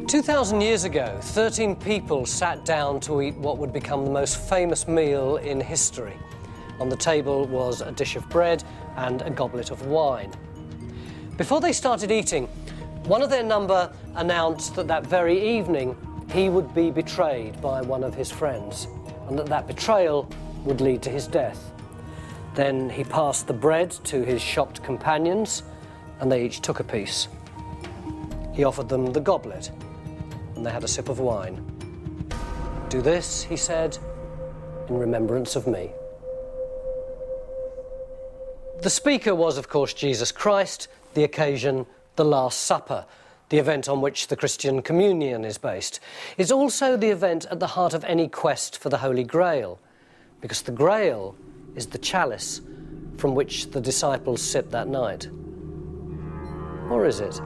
"2,000 years ago, 13 people sat down to eat what would become the most famous meal in history. On the table was a dish of bread and a goblet of wine. Before they started eating, one of their number announced that that very evening he would be betrayed by one of his friends, and that betrayal would lead to his death. Then he passed the bread to his shocked companions, and they each took a piece. He offered them the goblet, and they had a sip of wine. 'Do this,' he said, 'in remembrance of me.'" The speaker was, of course, Jesus Christ, the occasion, the Last Supper, the event on which the Christian communion is based. It's also the event at the heart of any quest for the Holy Grail, because the Grail is the chalice from which the disciples sip that night. Or is it?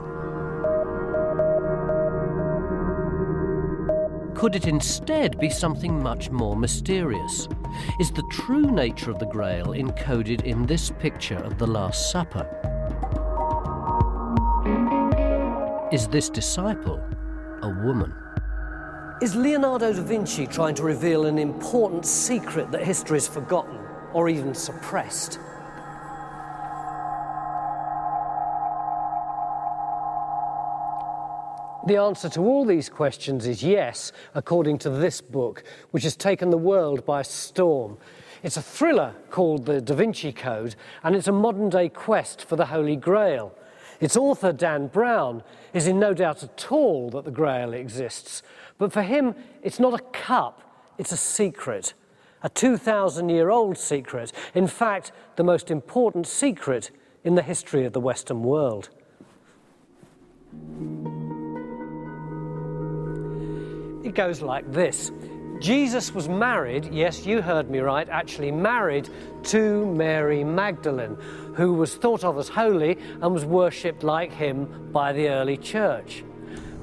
Could it instead be something much more mysterious? Is the true nature of the Grail encoded in this picture of the Last Supper? Is this disciple a woman? Is Leonardo da Vinci trying to reveal an important secret that history has forgotten or even suppressed? The answer to all these questions is yes, according to this book, which has taken the world by storm. It's a thriller called The Da Vinci Code, and it's a modern-day quest for the Holy Grail. Its author, Dan Brown, is in no doubt at all that the Grail exists. But for him, it's not a cup, it's a secret. A 2,000-year-old secret. In fact, the most important secret in the history of the Western world. It goes like this. Jesus was married, yes, you heard me right, actually married to Mary Magdalene, who was thought of as holy and was worshipped like him by the early church.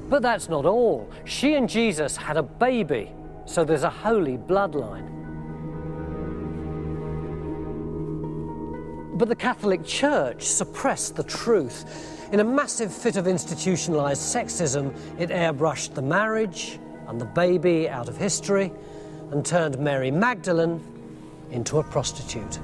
But that's not all. She and Jesus had a baby, so there's a holy bloodline. But the Catholic Church suppressed the truth. In a massive fit of institutionalized sexism, it airbrushed the marriage and the baby out of history and turned Mary Magdalene into a prostitute.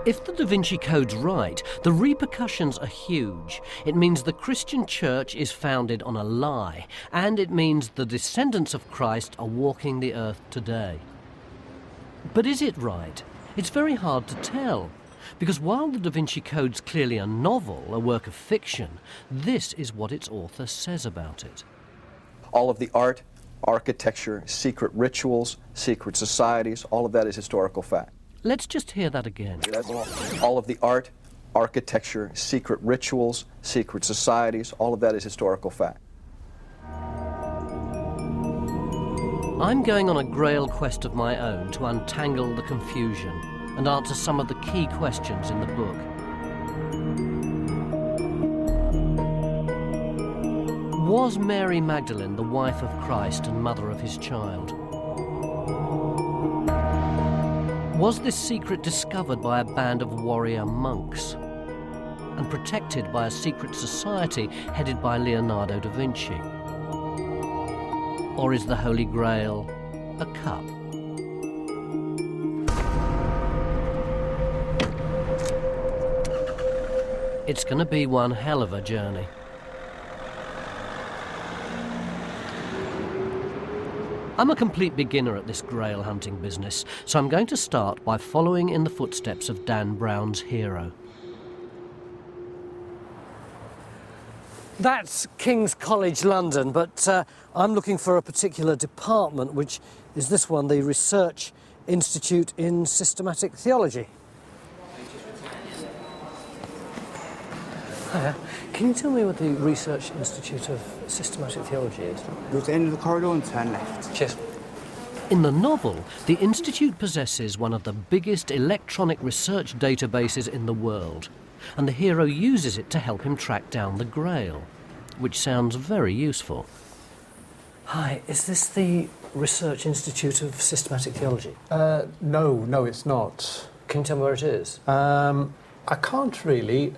If the Da Vinci Code's right, the repercussions are huge. It means the Christian church is founded on a lie, and it means the descendants of Christ are walking the earth today. But is it right? It's very hard to tell, because while the Da Vinci Code's clearly a novel, a work of fiction, this is what its author says about it. All of the art, architecture, secret rituals, secret societies, all of that is historical fact. Let's just hear that again. All of the art, architecture, secret rituals, secret societies, all of that is historical fact. I'm going on a Grail quest of my own to untangle the confusion and answer some of the key questions in the book. Was Mary Magdalene the wife of Christ and mother of his child? Was this secret discovered by a band of warrior monks and protected by a secret society headed by Leonardo da Vinci? Or is the Holy Grail a cup? It's going to be one hell of a journey. I'm a complete beginner at this Grail hunting business, so I'm going to start by following in the footsteps of Dan Brown's hero. That's King's College London, but I'm looking for a particular department, which is this one, the Research Institute in Systematic Theology. Hiya. Can you tell me what the Research Institute of Systematic Theology is? Go to the end of the corridor and turn left. Cheers. In the novel, the Institute possesses one of the biggest electronic research databases in the world, and the hero uses it to help him track down the Grail, which sounds very useful. Hi, is this the Research Institute of Systematic Theology? No, it's not. Can you tell me where it is? I can't really.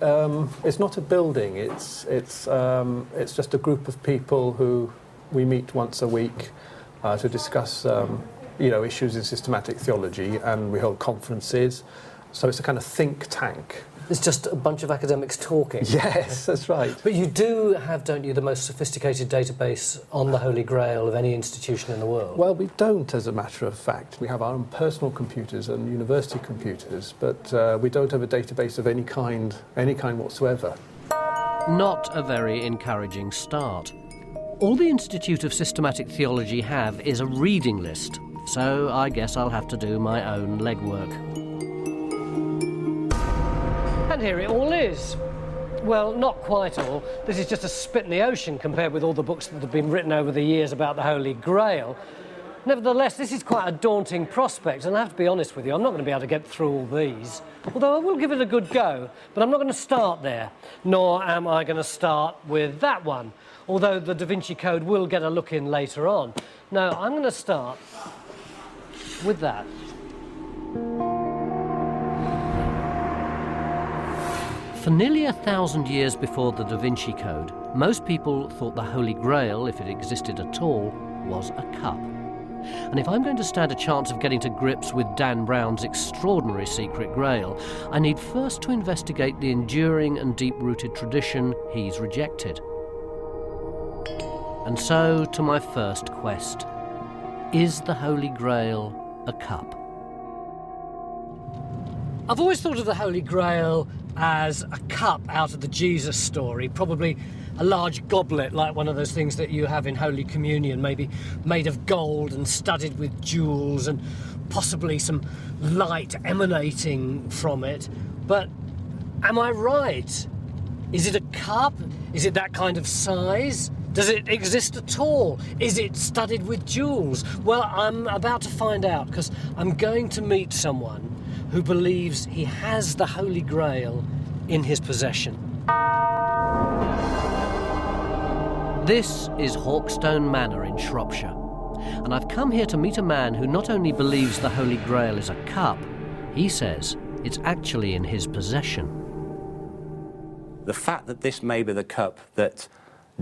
It's not a building. It's just a group of people who we meet once a week to discuss issues in systematic theology, and we hold conferences. So it's a kind of think tank. It's just a bunch of academics talking. Yes, that's right. But you do have, don't you, the most sophisticated database on the Holy Grail of any institution in the world? Well, we don't, as a matter of fact. We have our own personal computers and university computers, but we don't have a database of any kind whatsoever. Not a very encouraging start. All the Institute of Systematic Theology have is a reading list, so I guess I'll have to do my own legwork. And here it all is. Well, not quite all. This is just a spit in the ocean compared with all the books that have been written over the years about the Holy Grail. Nevertheless, this is quite a daunting prospect, and I have to be honest with you, I'm not going to be able to get through all these. Although I will give it a good go, but I'm not going to start there, nor am I going to start with that one, although the Da Vinci Code will get a look in later on. No, I'm going to start with that. For nearly 1,000 years before the Da Vinci Code, most people thought the Holy Grail, if it existed at all, was a cup. And if I'm going to stand a chance of getting to grips with Dan Brown's extraordinary secret Grail, I need first to investigate the enduring and deep-rooted tradition he's rejected. And so to my first quest. Is the Holy Grail a cup? I've always thought of the Holy Grail as a cup out of the Jesus story, probably a large goblet like one of those things that you have in Holy Communion, maybe made of gold and studded with jewels and possibly some light emanating from it. But am I right? Is it a cup? Is it that kind of size? Does it exist at all? Is it studded with jewels? Well, I'm about to find out, because I'm going to meet someone who believes he has the Holy Grail in his possession. This is Hawkstone Manor in Shropshire, and I've come here to meet a man who not only believes the Holy Grail is a cup, he says it's actually in his possession. The fact that this may be the cup that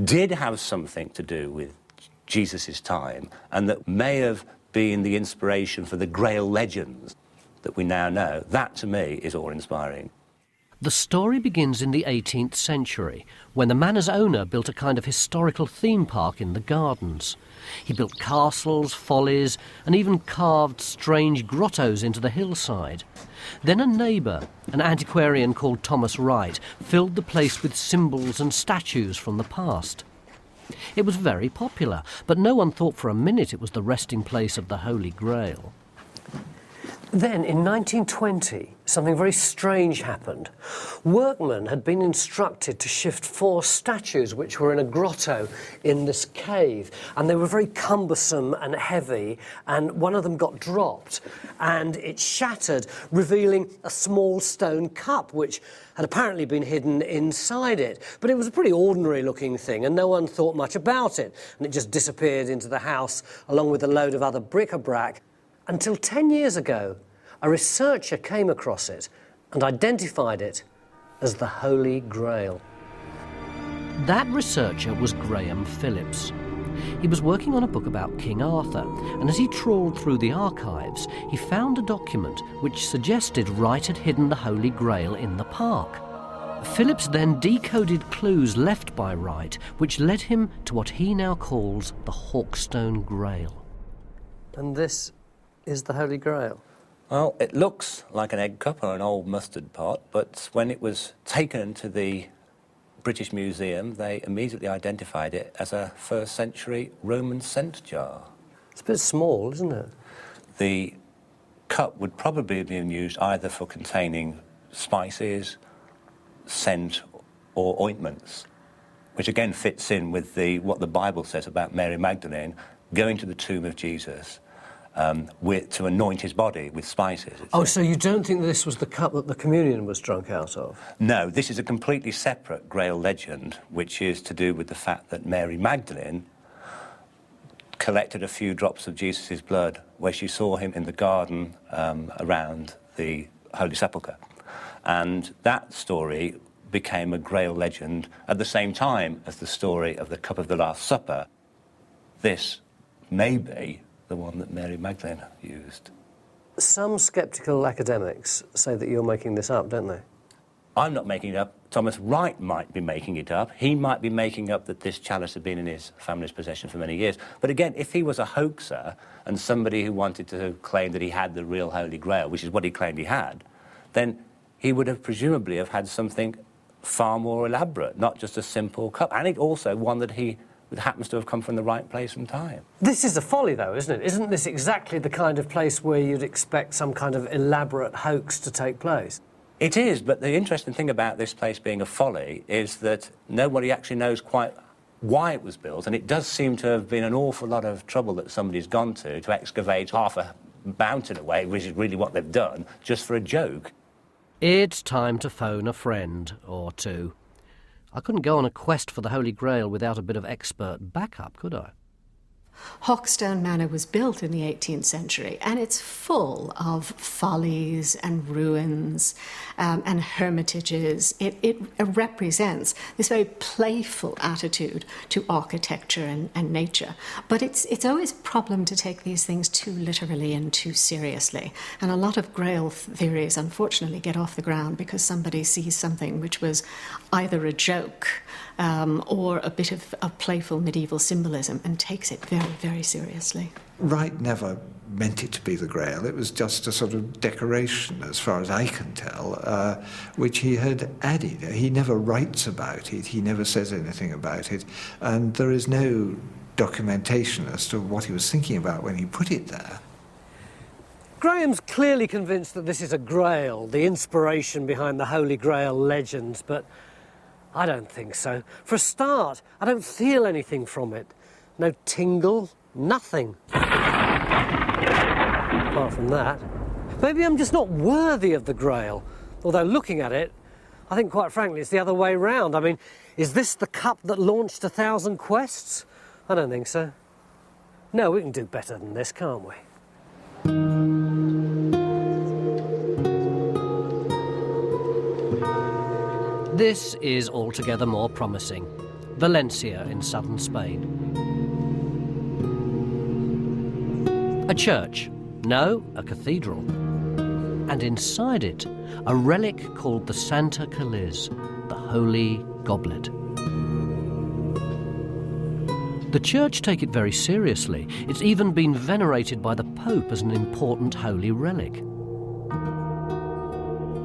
did have something to do with Jesus' time, and that may have been the inspiration for the Grail legends that we now know, that to me is awe-inspiring. The story begins in the 18th century, when the manor's owner built a kind of historical theme park in the gardens. He built castles, follies, and even carved strange grottos into the hillside. Then a neighbour, an antiquarian called Thomas Wright, filled the place with symbols and statues from the past. It was very popular, but no one thought for a minute it was the resting place of the Holy Grail. Then, in 1920, something very strange happened. Workmen had been instructed to shift 4 statues which were in a grotto in this cave, and they were very cumbersome and heavy, and one of them got dropped, and it shattered, revealing a small stone cup which had apparently been hidden inside it. But it was a pretty ordinary-looking thing, and no one thought much about it, and it just disappeared into the house along with a load of other bric-a-brac. Until 10 years ago, a researcher came across it and identified it as the Holy Grail. That researcher was Graham Phillips. He was working on a book about King Arthur, and as he trawled through the archives, he found a document which suggested Wright had hidden the Holy Grail in the park. Phillips then decoded clues left by Wright, which led him to what he now calls the Hawkstone Grail. And this is the Holy Grail? Well, it looks like an egg cup or an old mustard pot, but when it was taken to the British Museum, they immediately identified it as a 1st century Roman scent jar. It's a bit small, isn't it? The cup would probably have been used either for containing spices, scent, or ointments, which again fits in with what the Bible says about Mary Magdalene going to the tomb of Jesus to anoint his body with spices. Oh, so you don't think this was the cup that the communion was drunk out of? No, this is a completely separate Grail legend, which is to do with the fact that Mary Magdalene collected a few drops of Jesus' blood where she saw him in the garden around the Holy Sepulchre. And that story became a Grail legend at the same time as the story of the cup of the Last Supper. This may be the one that Mary Magdalene used. Some sceptical academics say that you're making this up, don't they? I'm not making it up. Thomas Wright might be making it up. He might be making up that this chalice had been in his family's possession for many years. But again, if he was a hoaxer and somebody who wanted to claim that he had the real Holy Grail, which is what he claimed he had, then he would have presumably have had something far more elaborate, not just a simple cup. And it also one that happens to have come from the right place and time. This is a folly, though, isn't it? Isn't this exactly the kind of place where you'd expect some kind of elaborate hoax to take place? It is, but the interesting thing about this place being a folly is that nobody actually knows quite why it was built, and it does seem to have been an awful lot of trouble that somebody's gone to excavate half a mountain away, which is really what they've done, just for a joke. It's time to phone a friend or two. I couldn't go on a quest for the Holy Grail without a bit of expert backup, could I? Hawkstone Manor was built in the 18th century, and it's full of follies and ruins and hermitages. It represents this very playful attitude to architecture and nature. But it's always a problem to take these things too literally and too seriously. And a lot of Grail theories, unfortunately, get off the ground because somebody sees something which was either a joke or a bit of playful medieval symbolism and takes it very, very seriously. Wright never meant it to be the Grail. It was just a sort of decoration, as far as I can tell, which he had added. He never writes about it. He never says anything about it. And there is no documentation as to what he was thinking about when he put it there. Graham's clearly convinced that this is a Grail, the inspiration behind the Holy Grail legends, but I don't think so. For a start, I don't feel anything from it. No tingle, nothing. Apart from that, maybe I'm just not worthy of the Grail. Although looking at it, I think quite frankly it's the other way round. I mean, is this the cup that launched 1,000 quests? I don't think so. No, we can do better than this, can't we? This is altogether more promising. Valencia in southern Spain. A church. No, a cathedral. And inside it, a relic called the Santa Caliz, the Holy Goblet. The church take it very seriously. It's even been venerated by the Pope as an important holy relic.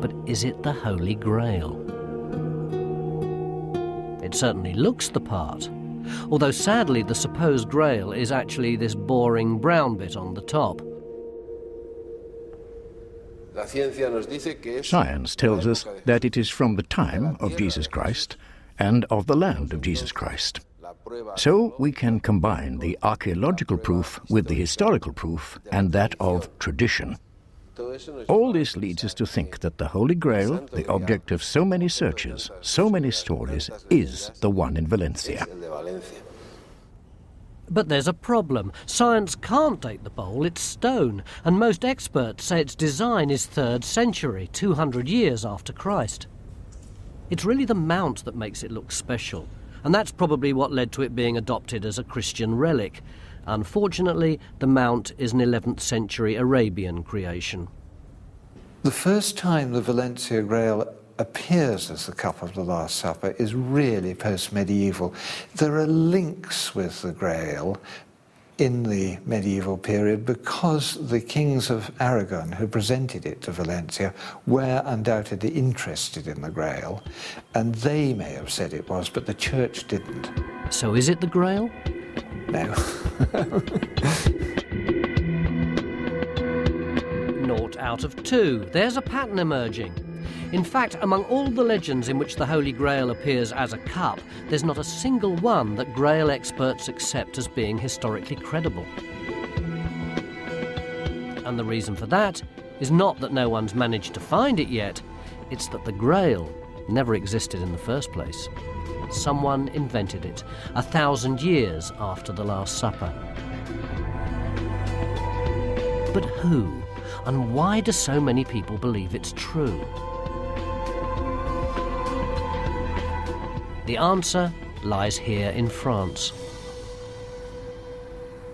But is it the Holy Grail? It certainly looks the part, although sadly the supposed Grail is actually this boring brown bit on the top. Science tells us that it is from the time of Jesus Christ and of the land of Jesus Christ. So we can combine the archaeological proof with the historical proof and that of tradition. All this leads us to think that the Holy Grail, the object of so many searches, so many stories, is the one in Valencia. But there's a problem. Science can't date the bowl, it's stone, and most experts say its design is 3rd century, 200 years after Christ. It's really the mount that makes it look special, and that's probably what led to it being adopted as a Christian relic. Unfortunately, the mount is an 11th century Arabian creation. The first time the Valencia Grail appears as the cup of the Last Supper is really post-medieval. There are links with the Grail in the medieval period because the kings of Aragon who presented it to Valencia were undoubtedly interested in the Grail, and they may have said it was, but the church didn't. So is it the Grail? No. 0 out of 2. There's a pattern emerging. In fact, among all the legends in which the Holy Grail appears as a cup, there's not a single one that Grail experts accept as being historically credible. And the reason for that is not that no one's managed to find it yet, it's that the Grail never existed in the first place. Someone invented it 1,000 years after the Last Supper. But who? And why do so many people believe it's true? The answer lies here in France.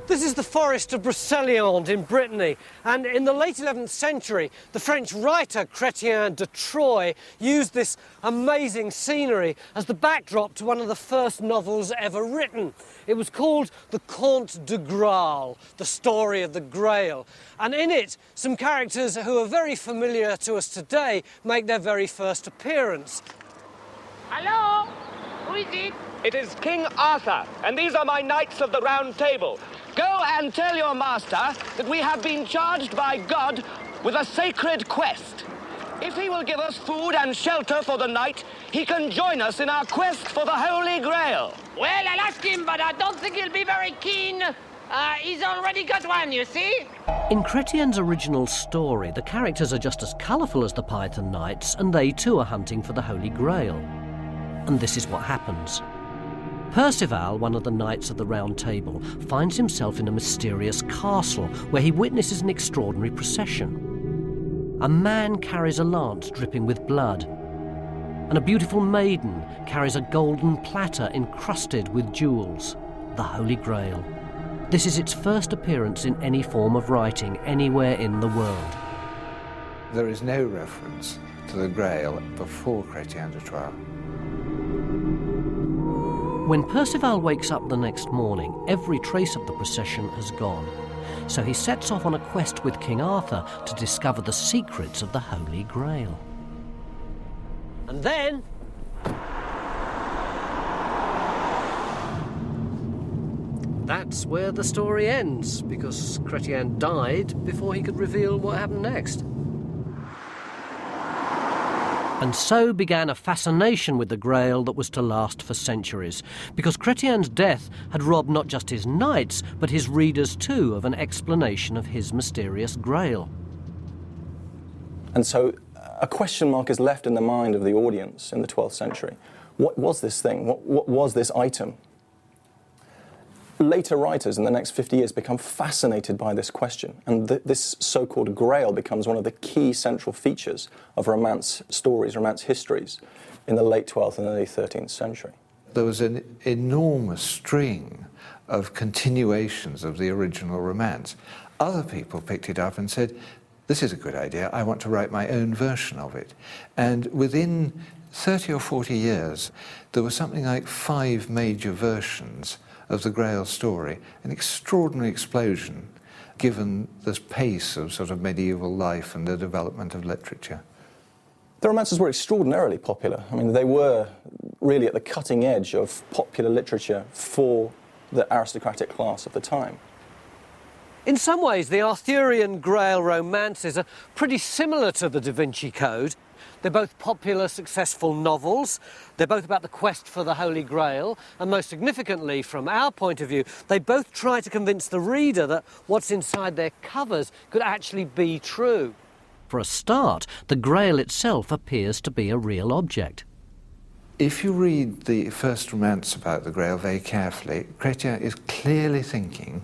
This is the forest of Brocéliande in Brittany, and in the late 11th century, the French writer Chrétien de Troyes used this amazing scenery as the backdrop to one of the first novels ever written. It was called The Conte de Graal, the story of the Grail, and in it, some characters who are very familiar to us today make their very first appearance. Hello? Who is it? It is King Arthur, and these are my Knights of the Round Table. Go and tell your master that we have been charged by God with a sacred quest. If he will give us food and shelter for the night, he can join us in our quest for the Holy Grail. Well, I'll ask him, but I don't think he'll be very keen. He's already got one, you see? In Chrétien's original story, the characters are just as colourful as the Python Knights, and they too are hunting for the Holy Grail. And this is what happens. Percival, one of the Knights of the Round Table, finds himself in a mysterious castle where he witnesses an extraordinary procession. A man carries a lance dripping with blood, and a beautiful maiden carries a golden platter encrusted with jewels, the Holy Grail. This is its first appearance in any form of writing anywhere in the world. There is no reference to the Grail before Chrétien de Troyes. When Percival wakes up the next morning, every trace of the procession has gone. So he sets off on a quest with King Arthur to discover the secrets of the Holy Grail. And then that's where the story ends, because Chrétien died before he could reveal what happened next. And so began a fascination with the Grail that was to last for centuries, because Chrétien's death had robbed not just his knights, but his readers too of an explanation of his mysterious Grail. And so a question mark is left in the mind of the audience in the 12th century. What was this thing? What was this item? Later writers in the next 50 years become fascinated by this question, and this so-called Grail becomes one of the key central features of Romance stories, Romance histories in the late 12th and early 13th century. There was an enormous string of continuations of the original Romance. Other people picked it up and said, this is a good idea, I want to write my own version of it. And within 30 or 40 years, there was something like 5 major versions of the Grail story, an extraordinary explosion given this pace of sort of medieval life and the development of literature. The romances were extraordinarily popular. I mean, they were really at the cutting edge of popular literature for the aristocratic class of the time. In some ways, the Arthurian Grail romances are pretty similar to the Da Vinci Code. They're both popular, successful novels. They're both about the quest for the Holy Grail. And most significantly, from our point of view, they both try to convince the reader that what's inside their covers could actually be true. For a start, the Grail itself appears to be a real object. If you read the first romance about the Grail very carefully, Chrétien is clearly thinking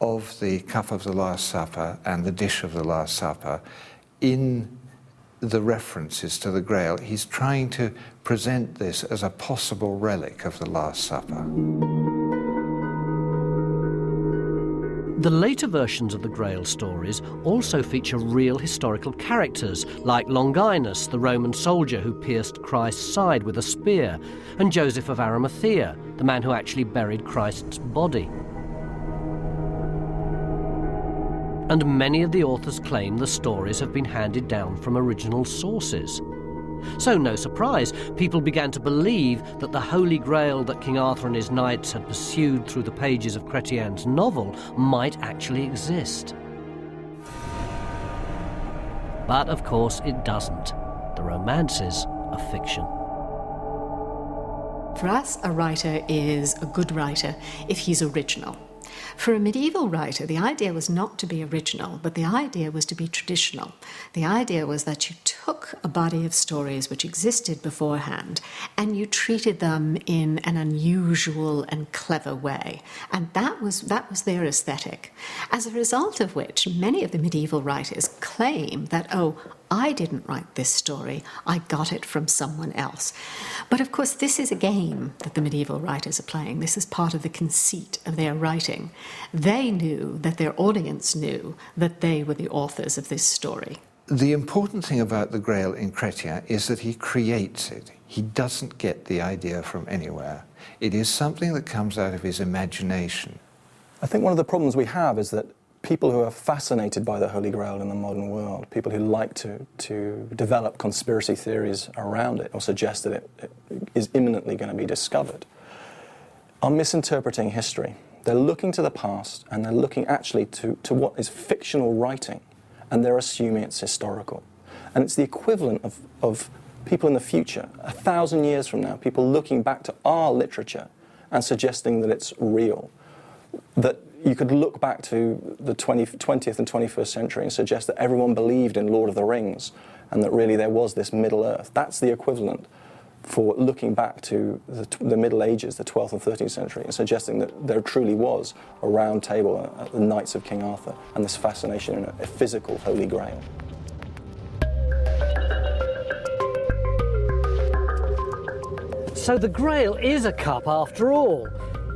of the cup of the Last Supper and the dish of the Last Supper in the references to the Grail. He's trying to present this as a possible relic of the Last Supper. The later versions of the Grail stories also feature real historical characters, like Longinus, the Roman soldier who pierced Christ's side with a spear, and Joseph of Arimathea, the man who actually buried Christ's body. And many of the authors claim the stories have been handed down from original sources. So no surprise, people began to believe that the Holy Grail that King Arthur and his knights had pursued through the pages of Chrétien's novel might actually exist. But of course it doesn't. The romances are fiction. For us, a writer is a good writer if he's original. For a medieval writer, the idea was not to be original, but the idea was to be traditional. The idea was that you took a body of stories which existed beforehand and you treated them in an unusual and clever way. And that was their aesthetic. As a result of which, many of the medieval writers claim that, oh, I didn't write this story, I got it from someone else. But of course, this is a game that the medieval writers are playing. This is part of the conceit of their writing. They knew that their audience knew that they were the authors of this story. The important thing about the Grail in Chrétien is that he creates it. He doesn't get the idea from anywhere. It is something that comes out of his imagination. I think one of the problems we have is that people who are fascinated by the Holy Grail in the modern world, people who like to develop conspiracy theories around it or suggest that it is imminently going to be discovered, are misinterpreting history. They're looking to the past and they're looking actually to what is fictional writing, and they're assuming it's historical. And it's the equivalent of people in the future, 1,000 years from now, people looking back to our literature and suggesting that it's real. That you could look back to the 20th and 21st century and suggest that everyone believed in Lord of the Rings and that really there was this Middle Earth. That's the equivalent for looking back to the Middle Ages, the 12th and 13th century, and suggesting that there truly was a round table at the Knights of King Arthur and this fascination in a physical Holy Grail. So the Grail is a cup after all.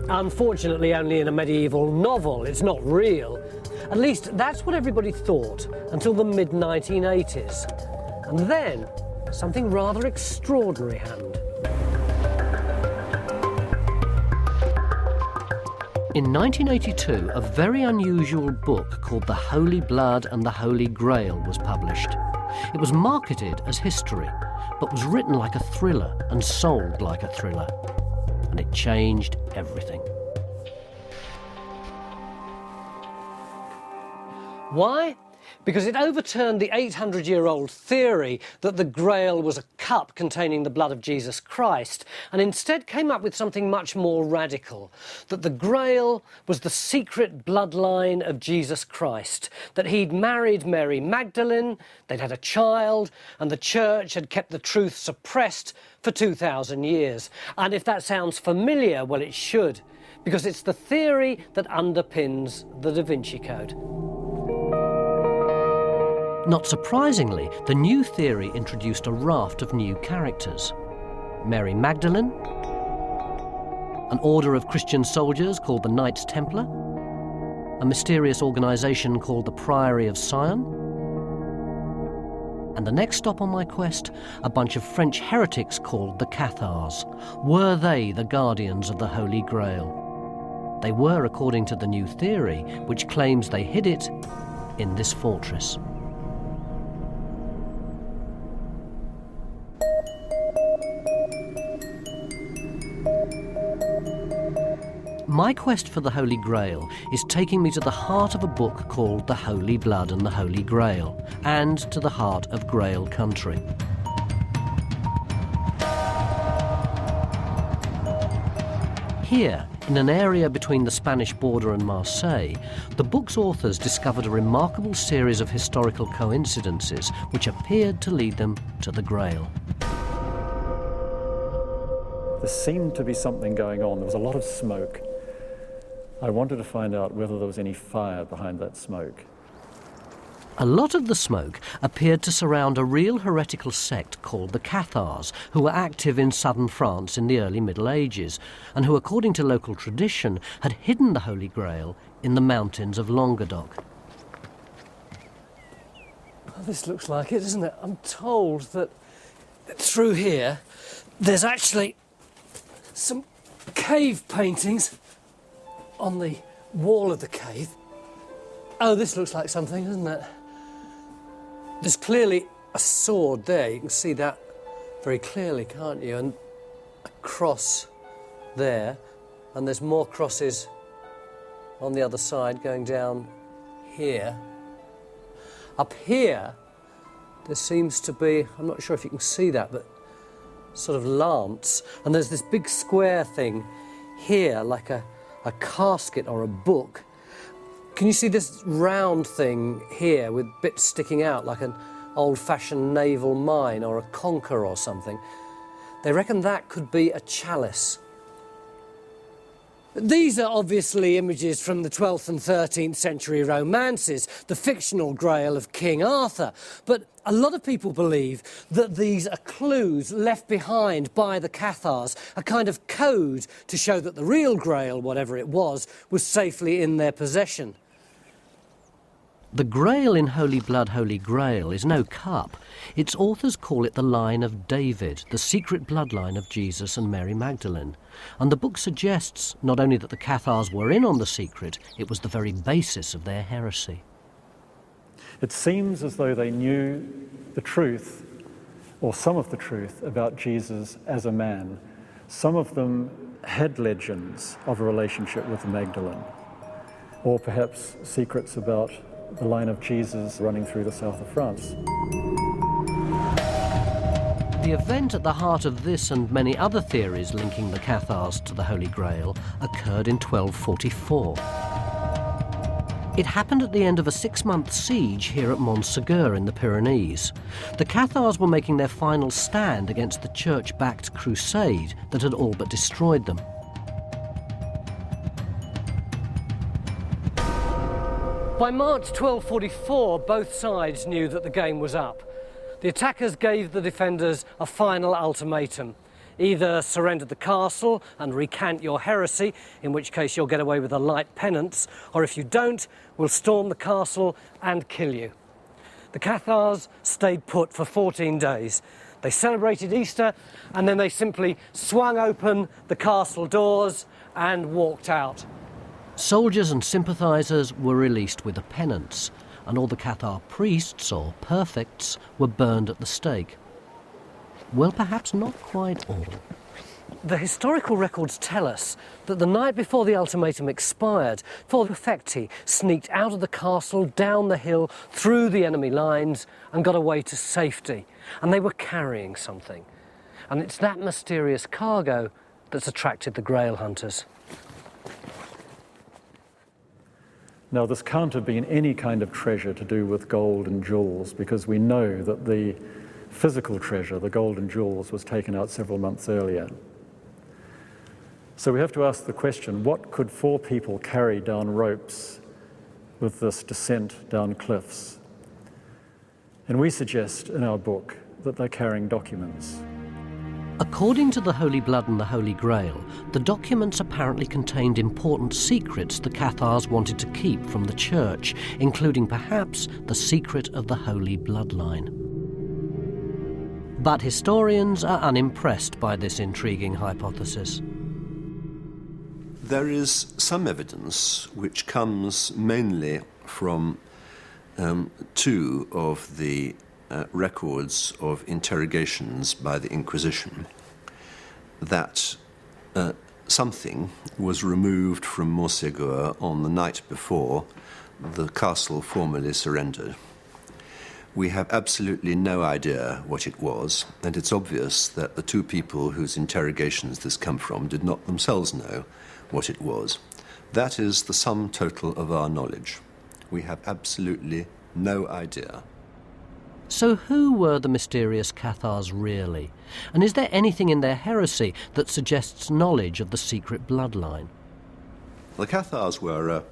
Unfortunately, only in a medieval novel. It's not real. At least that's what everybody thought until the mid-1980s. And then something rather extraordinary happened. In 1982, a very unusual book called The Holy Blood and the Holy Grail was published. It was marketed as history, but was written like a thriller and sold like a thriller. And it changed everything. Why? Because it overturned the 800-year-old theory that the Grail was a cup containing the blood of Jesus Christ, and instead came up with something much more radical, that the Grail was the secret bloodline of Jesus Christ, that he'd married Mary Magdalene, they'd had a child, and the church had kept the truth suppressed for 2,000 years. And if that sounds familiar, well, it should, because it's the theory that underpins the Da Vinci Code. Not surprisingly, the new theory introduced a raft of new characters. Mary Magdalene, an order of Christian soldiers called the Knights Templar, a mysterious organisation called the Priory of Sion, and the next stop on my quest, a bunch of French heretics called the Cathars. Were they the guardians of the Holy Grail? They were, according to the new theory, which claims they hid it in this fortress. My quest for the Holy Grail is taking me to the heart of a book called The Holy Blood and the Holy Grail, and to the heart of Grail country. Here, in an area between the Spanish border and Marseille, the book's authors discovered a remarkable series of historical coincidences which appeared to lead them to the Grail. There seemed to be something going on. There was a lot of smoke. I wanted to find out whether there was any fire behind that smoke. A lot of the smoke appeared to surround a real heretical sect called the Cathars, who were active in southern France in the early Middle Ages, and who, according to local tradition, had hidden the Holy Grail in the mountains of Languedoc. Well, this looks like it, doesn't it? I'm told that through here there's actually some cave paintings on the wall of the cave. Oh, this looks like something, doesn't it? There's clearly a sword there. You can see that very clearly, can't you? And a cross there. And there's more crosses on the other side going down here. Up here, there seems to be, I'm not sure if you can see that, but sort of lance. And there's this big square thing here, like a a casket or a book. Can you see this round thing here with bits sticking out like an old-fashioned naval mine or a conker or something? They reckon that could be a chalice. These are obviously images from the 12th and 13th century romances, the fictional Grail of King Arthur. But a lot of people believe that these are clues left behind by the Cathars, a kind of code to show that the real Grail, whatever it was safely in their possession. The Grail in Holy Blood, Holy Grail is no cup. Its authors call it the line of David, the secret bloodline of Jesus and Mary Magdalene. And the book suggests not only that the Cathars were in on the secret, it was the very basis of their heresy. It seems as though they knew the truth, or some of the truth, about Jesus as a man. Some of them had legends of a relationship with Magdalene, or perhaps secrets about the line of Jesus running through the south of France. The event at the heart of this and many other theories linking the Cathars to the Holy Grail occurred in 1244. It happened at the end of a 6-month siege here at Montségur in the Pyrenees. The Cathars were making their final stand against the church-backed crusade that had all but destroyed them. By March 1244, both sides knew that the game was up. The attackers gave the defenders a final ultimatum. Either surrender the castle and recant your heresy, in which case you'll get away with a light penance, or if you don't, we'll storm the castle and kill you. The Cathars stayed put for 14 days. They celebrated Easter, and then they simply swung open the castle doors and walked out. Soldiers and sympathisers were released with a penance, and all the Cathar priests, or perfects, were burned at the stake. Well, perhaps not quite all. The historical records tell us that the night before the ultimatum expired, four perfecti sneaked out of the castle, down the hill, through the enemy lines, and got away to safety. And they were carrying something. And it's that mysterious cargo that's attracted the Grail hunters. Now, this can't have been any kind of treasure to do with gold and jewels, because we know that the physical treasure, the gold and jewels, was taken out several months earlier. So we have to ask the question, what could 4 people carry down ropes with this descent down cliffs? And we suggest in our book that they're carrying documents. According to the Holy Blood and the Holy Grail, the documents apparently contained important secrets the Cathars wanted to keep from the Church, including perhaps the secret of the Holy Bloodline. But historians are unimpressed by this intriguing hypothesis. There is some evidence which comes mainly from 2 of the records of interrogations by the Inquisition, that something was removed from Montségur on the night before the castle formally surrendered. We have absolutely no idea what it was, and it's obvious that the 2 people whose interrogations this come from did not themselves know what it was. That is the sum total of our knowledge. We have absolutely no idea. So who were the mysterious Cathars really? And is there anything in their heresy that suggests knowledge of the secret bloodline? The Cathars were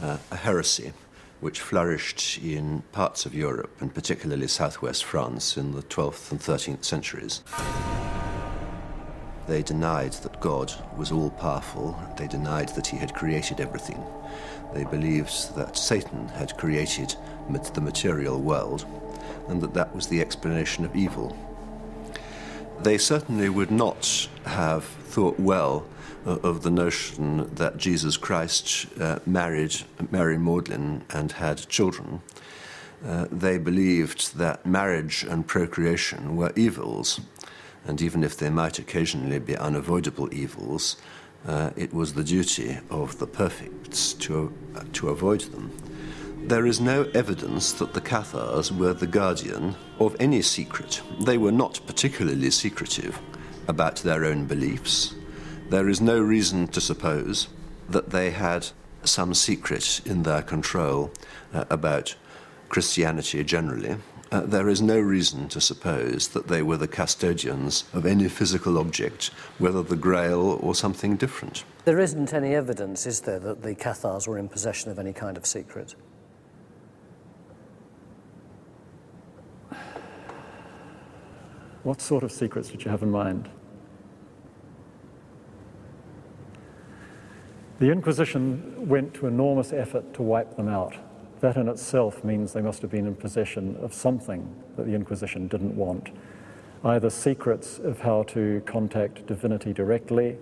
a heresy which flourished in parts of Europe, and particularly southwest France, in the 12th and 13th centuries. They denied that God was all-powerful. They denied that he had created everything. They believed that Satan had created the material world, and that was the explanation of evil. They certainly would not have thought well of the notion that Jesus Christ married Mary Magdalene and had children. They believed that marriage and procreation were evils, and even if they might occasionally be unavoidable evils, it was the duty of the perfects to avoid them. There is no evidence that the Cathars were the guardian of any secret. They were not particularly secretive about their own beliefs. There is no reason to suppose that they had some secret in their control about Christianity generally. There is no reason to suppose that they were the custodians of any physical object, whether the Grail or something different. There isn't any evidence, is there, that the Cathars were in possession of any kind of secret? What sort of secrets did you have in mind? The Inquisition went to enormous effort to wipe them out. That in itself means they must have been in possession of something that the Inquisition didn't want. Either secrets of how to contact divinity directly,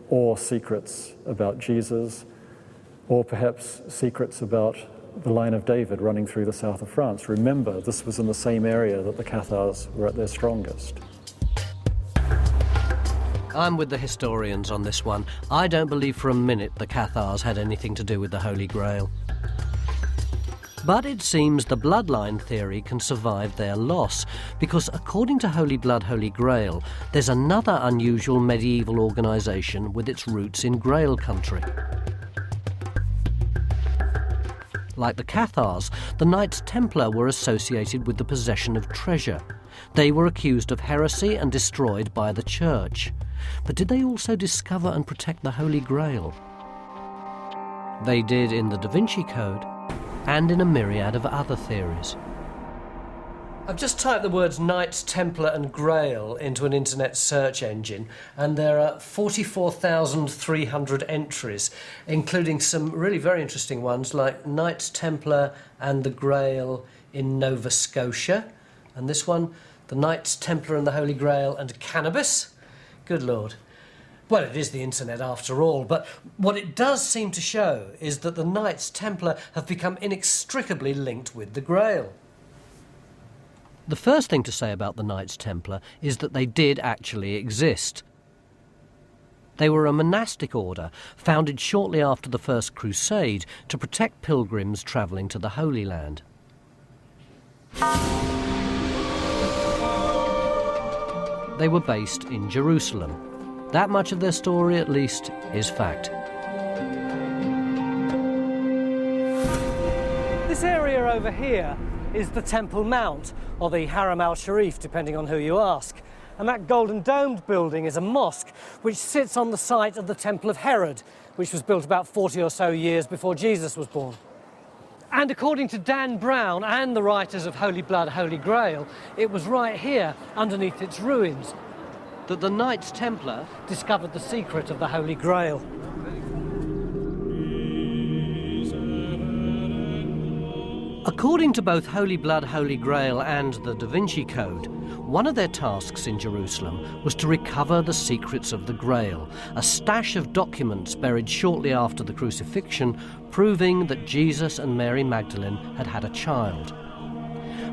or secrets about Jesus, or perhaps secrets about the line of David running through the south of France. Remember, this was in the same area that the Cathars were at their strongest. I'm with the historians on this one. I don't believe for a minute the Cathars had anything to do with the Holy Grail. But it seems the bloodline theory can survive their loss, because according to Holy Blood, Holy Grail, there's another unusual medieval organisation with its roots in Grail country. Like the Cathars, the Knights Templar were associated with the possession of treasure. They were accused of heresy and destroyed by the Church. But did they also discover and protect the Holy Grail? They did in the Da Vinci Code and in a myriad of other theories. I've just typed the words Knights Templar and Grail into an internet search engine, and there are 44,300 entries, including some really very interesting ones like Knights Templar and the Grail in Nova Scotia, and this one, the Knights Templar and the Holy Grail and cannabis. Good Lord. Well, it is the internet after all, but what it does seem to show is that the Knights Templar have become inextricably linked with the Grail. The first thing to say about the Knights Templar is that they did actually exist. They were a monastic order founded shortly after the First Crusade to protect pilgrims travelling to the Holy Land. They were based in Jerusalem. That much of their story, at least, is fact. This area over here is the Temple Mount, or the Haram al-Sharif, depending on who you ask. And that golden domed building is a mosque, which sits on the site of the Temple of Herod, which was built about 40 or so years before Jesus was born. And according to Dan Brown and the writers of Holy Blood, Holy Grail, it was right here, underneath its ruins, that the Knights Templar discovered the secret of the Holy Grail. According to both Holy Blood, Holy Grail and the Da Vinci Code, one of their tasks in Jerusalem was to recover the secrets of the Grail, a stash of documents buried shortly after the crucifixion, proving that Jesus and Mary Magdalene had had a child.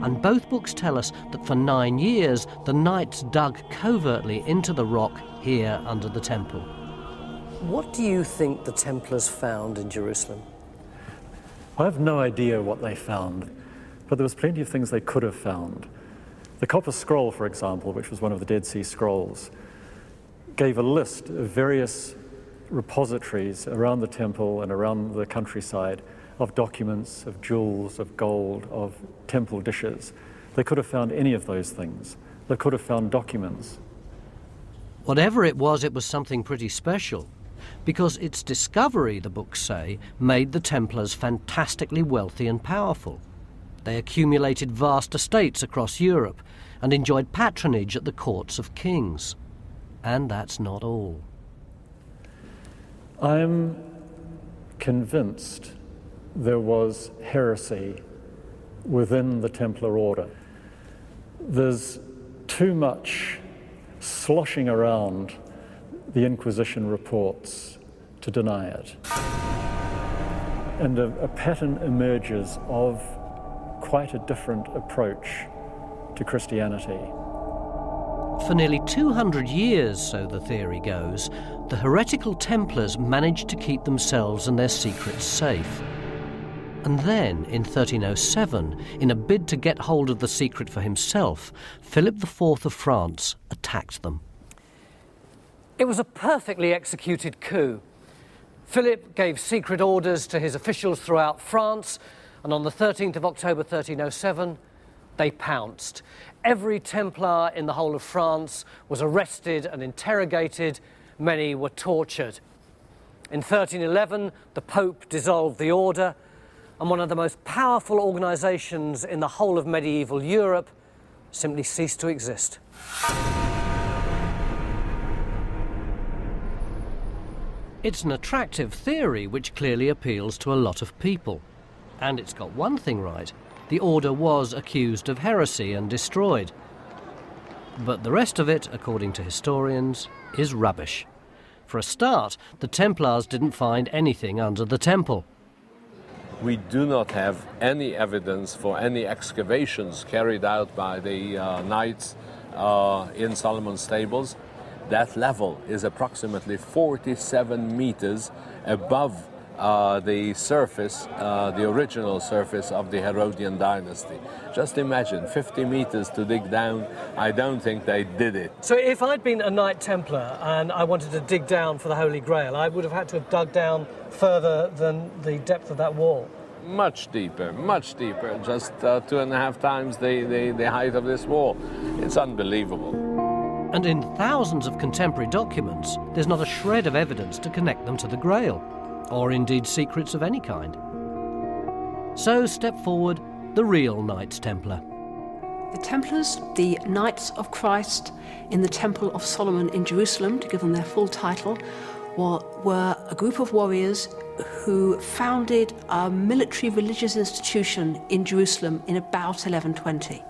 And both books tell us that for 9 years the knights dug covertly into the rock here under the temple. What do you think the Templars found in Jerusalem? I have no idea what they found, but there was plenty of things they could have found. The Copper Scroll, for example, which was one of the Dead Sea Scrolls, gave a list of various repositories around the temple and around the countryside of documents, of jewels, of gold, of temple dishes. They could have found any of those things. They could have found documents. Whatever it was something pretty special, because its discovery, the books say, made the Templars fantastically wealthy and powerful. They accumulated vast estates across Europe and enjoyed patronage at the courts of kings. And that's not all. I'm convinced there was heresy within the Templar order. There's too much sloshing around the Inquisition reports to deny it. And a pattern emerges of quite a different approach to Christianity. For nearly 200 years, so the theory goes, the heretical Templars managed to keep themselves and their secrets safe. And then, in 1307, in a bid to get hold of the secret for himself, Philip IV of France attacked them. It was a perfectly executed coup. Philip gave secret orders to his officials throughout France, and on the 13th of October 1307, they pounced. Every Templar in the whole of France was arrested and interrogated. Many were tortured. In 1311, the Pope dissolved the order, and one of the most powerful organisations in the whole of medieval Europe simply ceased to exist. It's an attractive theory which clearly appeals to a lot of people. And it's got one thing right. The order was accused of heresy and destroyed. But the rest of it, according to historians, is rubbish. For a start, the Templars didn't find anything under the temple. We do not have any evidence for any excavations carried out by the knights in Solomon's stables. That level is approximately 47 meters above the surface, the original surface of the Herodian dynasty. Just imagine, 50 meters to dig down. I don't think they did it. So if I'd been a Knight Templar and I wanted to dig down for the Holy Grail, I would have had to have dug down further than the depth of that wall. Much deeper, just 2.5 times the height of this wall. It's unbelievable. And in thousands of contemporary documents, there's not a shred of evidence to connect them to the Grail, or indeed secrets of any kind. So step forward the real Knights Templar. The Templars, the Knights of Christ in the Temple of Solomon in Jerusalem, to give them their full title, were a group of warriors who founded a military religious institution in Jerusalem in about 1120.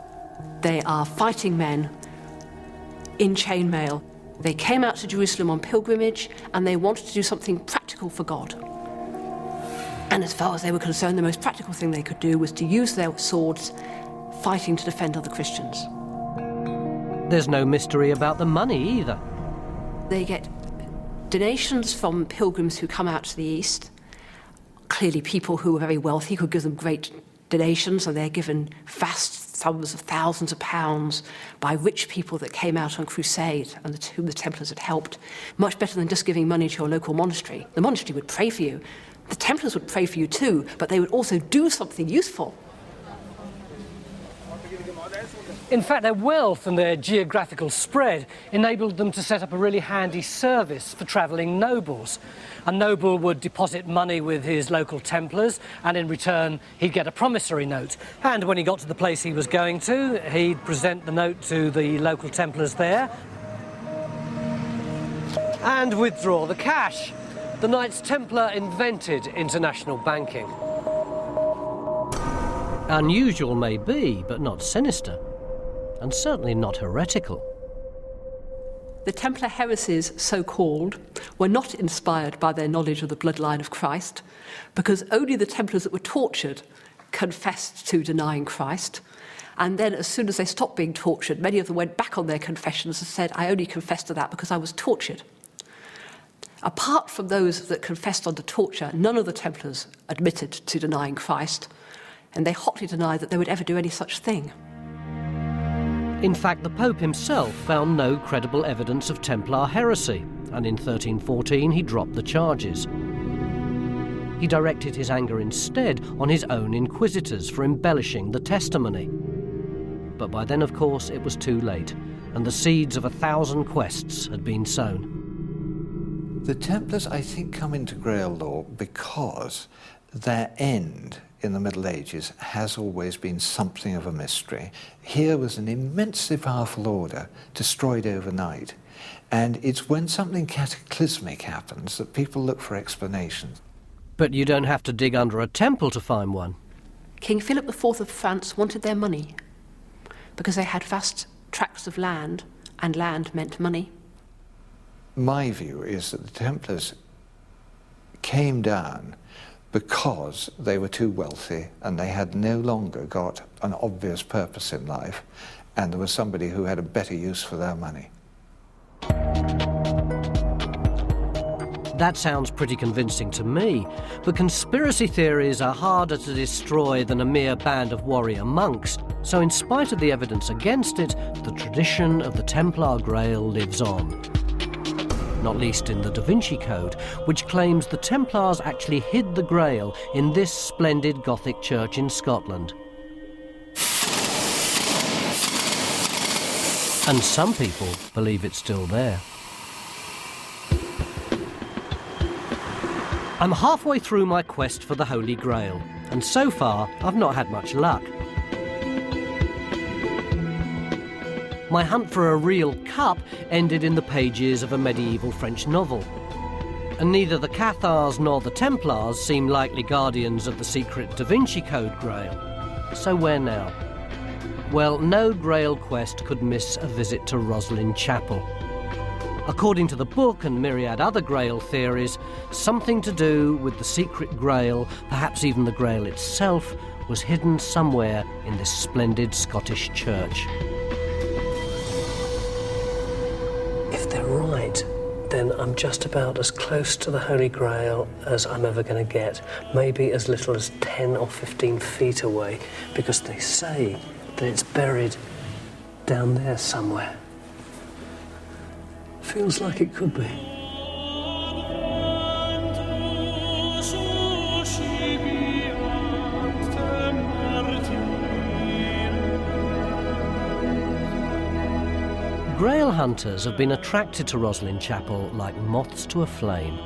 They are fighting men in chainmail. They came out to Jerusalem on pilgrimage and they wanted to do something practical for God. And as far as they were concerned, the most practical thing they could do was to use their swords fighting to defend other Christians. There's no mystery about the money either. They get donations from pilgrims who come out to the east. Clearly people who are very wealthy could give them great donations, and they're given vast sums of thousands of pounds by rich people that came out on crusade and whom the Templars had helped. Much better than just giving money to your local monastery. The monastery would pray for you. The Templars would pray for you too, but they would also do something useful. In fact, their wealth and their geographical spread enabled them to set up a really handy service for travelling nobles. A noble would deposit money with his local Templars, and in return he'd get a promissory note. And when he got to the place he was going to, he'd present the note to the local Templars there and withdraw the cash. The Knights Templar invented international banking. Unusual may be, but not sinister. And certainly not heretical. The Templar heresies, so-called, were not inspired by their knowledge of the bloodline of Christ, because only the Templars that were tortured confessed to denying Christ. And then as soon as they stopped being tortured, many of them went back on their confessions and said, I only confessed to that because I was tortured. Apart from those that confessed under torture, none of the Templars admitted to denying Christ, and they hotly denied that they would ever do any such thing. In fact, the Pope himself found no credible evidence of Templar heresy, and in 1314 he dropped the charges. He directed his anger instead on his own inquisitors for embellishing the testimony. But by then, of course, it was too late, and the seeds of 1,000 quests had been sown. The Templars, I think, come into Grail law because their end in the Middle Ages has always been something of a mystery. Here was an immensely powerful order destroyed overnight, and it's when something cataclysmic happens that people look for explanations. But you don't have to dig under a temple to find one. King Philip IV of France wanted their money because they had vast tracts of land, and land meant money. My view is that the Templars came down because they were too wealthy and they had no longer got an obvious purpose in life, and there was somebody who had a better use for their money. That sounds pretty convincing to me, but conspiracy theories are harder to destroy than a mere band of warrior monks, so in spite of the evidence against it, the tradition of the Templar Grail lives on. not least in the Da Vinci Code, which claims the Templars actually hid the Grail in this splendid Gothic church in Scotland. And some people believe it's still there. I'm halfway through my quest for the Holy Grail, and so far I've not had much luck. My hunt for a real cup ended in the pages of a medieval French novel. And neither the Cathars nor the Templars seem likely guardians of the secret Da Vinci Code Grail. So where now? Well, no Grail quest could miss a visit to Roslin Chapel. According to the book and myriad other Grail theories, something to do with the secret Grail, perhaps even the Grail itself, was hidden somewhere in this splendid Scottish church. If they're right, then I'm just about as close to the Holy Grail as I'm ever going to get. Maybe as little as 10 or 15 feet away, because they say that it's buried down there somewhere. Feels like it could be. Grail hunters have been attracted to Roslin Chapel like moths to a flame.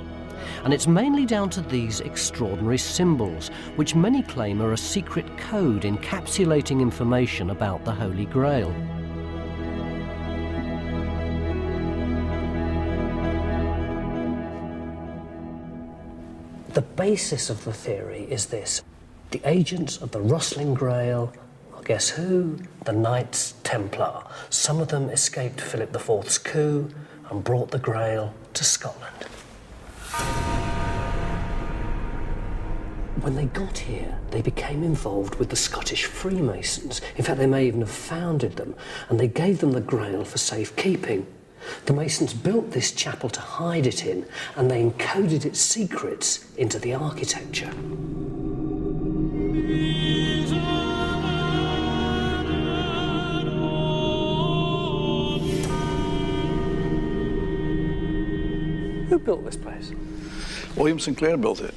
And it's mainly down to these extraordinary symbols, which many claim are a secret code encapsulating information about the Holy Grail. The basis of the theory is this. The agents of the Roslin Grail are, guess who? The Knights Templar. Some of them escaped Philip IV's coup and brought the Grail to Scotland. When they got here, they became involved with the Scottish Freemasons. In fact, they may even have founded them, and they gave them the Grail for safekeeping. The Masons built this chapel to hide it in, and they encoded its secrets into the architecture. Who built this place? William Sinclair built it.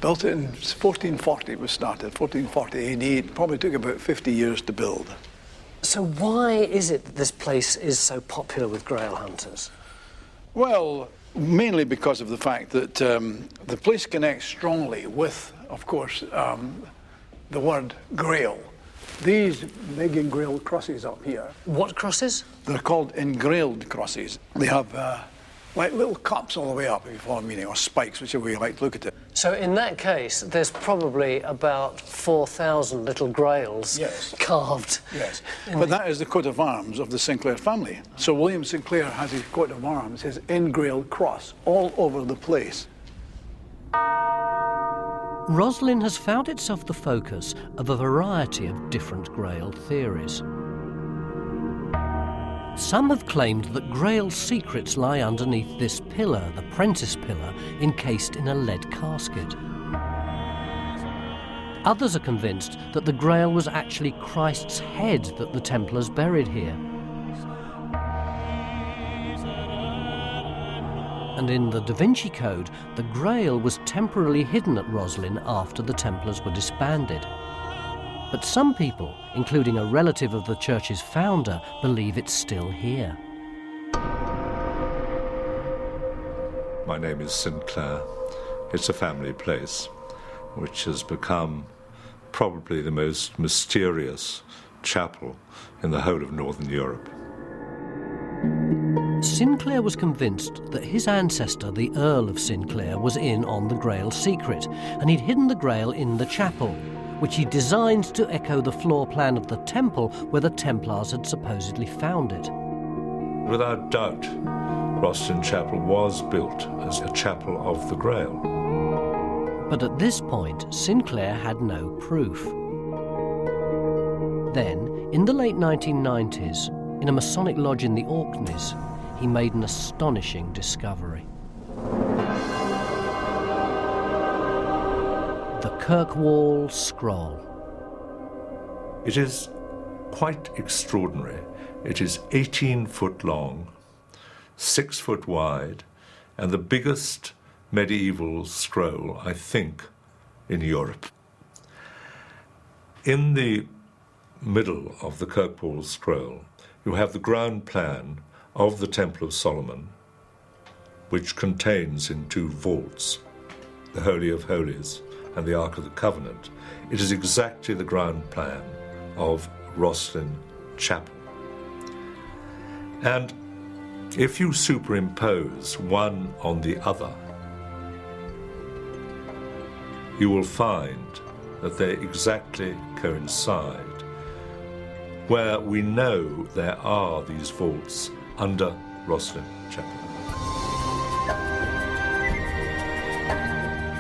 Built it in 1440, it was started, 1440 AD. It probably took about 50 years to build. So why is it that this place is so popular with Grail hunters? Well, mainly because of the fact that the place connects strongly with, of course, the word Grail. These big engrailed crosses up here. What crosses? They're called engrailed crosses. They have like little cups all the way up, if you follow me, or spikes, whichever way you like to look at it. So in that case, there's probably about 4,000 little Grails carved. Yes, but that is the coat of arms of the Sinclair family. So William Sinclair has his coat of arms, his engrailed cross, all over the place. Roslin has found itself the focus of a variety of different Grail theories. Some have claimed that Grail secrets lie underneath this pillar, the Prentice Pillar, encased in a lead casket. Others are convinced that the Grail was actually Christ's head that the Templars buried here. And in the Da Vinci Code, the Grail was temporarily hidden at Roslin after the Templars were disbanded. But some people, including a relative of the church's founder, believe it's still here. My name is Sinclair. It's a family place, which has become probably the most mysterious chapel in the whole of Northern Europe. Sinclair was convinced that his ancestor, the Earl of Sinclair, was in on the Grail secret, and he'd hidden the Grail in the chapel, which he designed to echo the floor plan of the temple where the Templars had supposedly found it. Without doubt, Roslin Chapel was built as a chapel of the Grail. But at this point, Sinclair had no proof. Then, in the late 1990s, in a Masonic lodge in the Orkneys, he made an astonishing discovery. The Kirkwall Scroll. It is quite extraordinary. It is 18 foot long, 6 foot wide, and the biggest medieval scroll, I think, in Europe. In the middle of the Kirkpaul scroll, you have the ground plan of the Temple of Solomon, which contains in 2 vaults the Holy of Holies and the Ark of the Covenant. It is exactly the ground plan of Roslin Chapel. And if you superimpose one on the other, you will find that they exactly coincide, where we know there are these vaults under Roslin Chapel.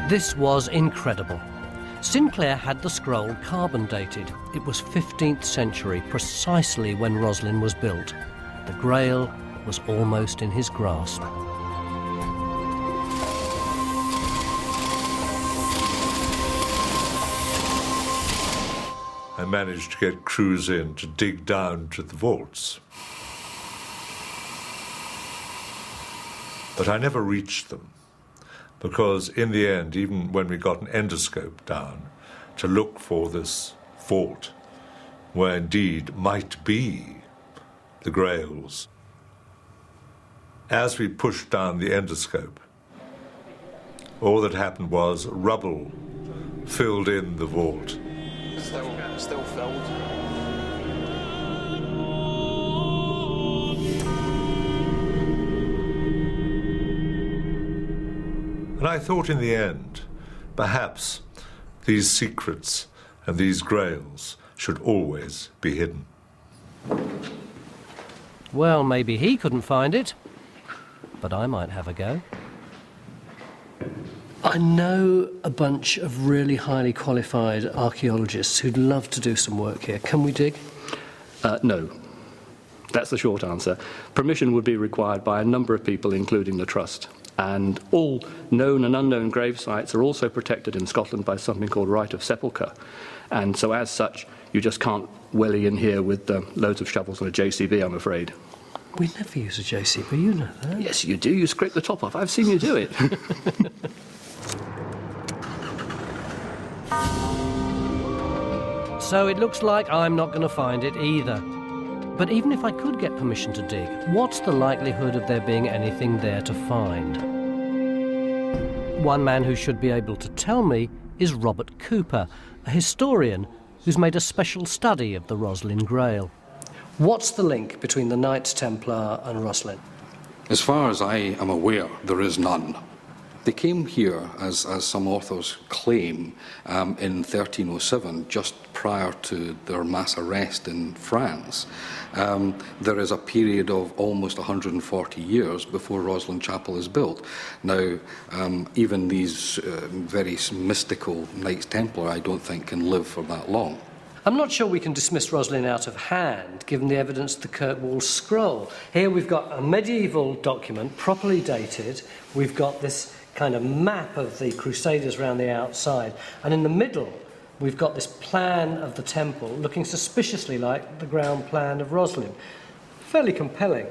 This was incredible. Sinclair had the scroll carbon dated. It was 15th century, precisely when Roslin was built. The Grail was almost in his grasp. I managed to get crews in to dig down to the vaults. But I never reached them, because in the end, even when we got an endoscope down to look for this vault, where indeed might be the Grails, as we pushed down the endoscope, all that happened was rubble filled in the vault. Still filled. And I thought in the end, perhaps these secrets and these Grails should always be hidden. Well, maybe he couldn't find it, but I might have a go. I know a bunch of really highly qualified archaeologists who'd love to do some work here. Can we dig? No. That's the short answer. Permission would be required by a number of people, including the Trust. And all known and unknown grave sites are also protected in Scotland by something called right of sepulchre. And so as such, you just can't welly in here with loads of shovels and a JCB, I'm afraid. We never use a JCB, you know that. Yes, you do. You scrape the top off. I've seen you do it. So it looks like I'm not going to find it either. But even if I could get permission to dig, what's the likelihood of there being anything there to find? One man who should be able to tell me is Robert Cooper, a historian who's made a special study of the Roslin Grail. What's the link between the Knights Templar and Roslin? As far as I am aware, there is none. They came here, as some authors claim, in 1307, just prior to their mass arrest in France. There is a period of almost 140 years before Roslin Chapel is built. Now, even these very mystical Knights Templar, I don't think, can live for that long. I'm not sure we can dismiss Roslin out of hand, given the evidence of the Kirkpaul scroll. Here we've got a medieval document, properly dated. We've got this kind of map of the Crusaders around the outside. And in the middle, we've got this plan of the temple, looking suspiciously like the ground plan of Roslin. Fairly compelling.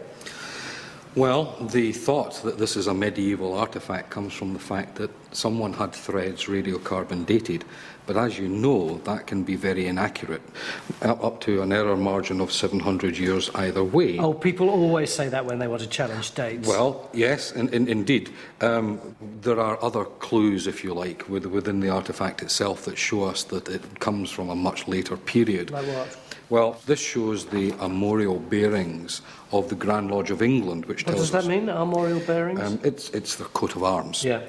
Well, the thought that this is a medieval artefact comes from the fact that someone had threads radiocarbon dated, but as you know, that can be very inaccurate, up to an error margin of 700 years either way. Oh, people always say that when they want to challenge dates. Well, yes, indeed. There are other clues, if you like, within the artefact itself that show us that it comes from a much later period. Like what? Well, this shows the armorial bearings of the Grand Lodge of England, which tells us... What does that mean, armorial bearings? It's the coat of arms. Yeah.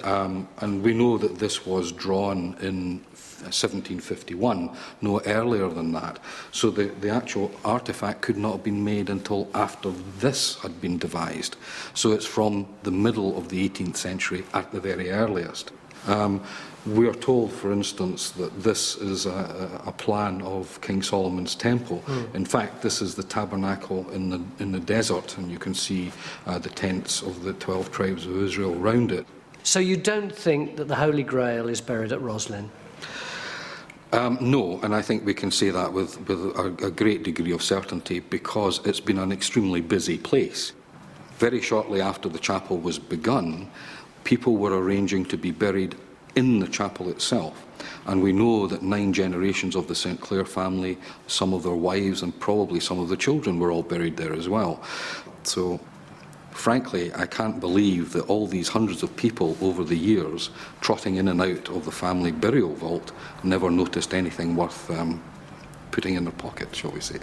And we know that this was drawn in 1751, no earlier than that. So the actual artefact could not have been made until after this had been devised. So it's from the middle of the 18th century at the very earliest. We are told, for instance, that this is a plan of King Solomon's temple. In fact, this is the tabernacle in the desert, and you can see the tents of the 12 tribes of Israel round it. So you don't think that the Holy Grail is buried at Roslin? No, and I think we can say that with a great degree of certainty because it's been an extremely busy place. Very shortly after the chapel was begun, people were arranging to be buried in the chapel itself. And we know that 9 generations of the St. Clair family, some of their wives and probably some of the children were all buried there as well. So, frankly, I can't believe that all these hundreds of people over the years trotting in and out of the family burial vault never noticed anything worth putting in their pocket, shall we say.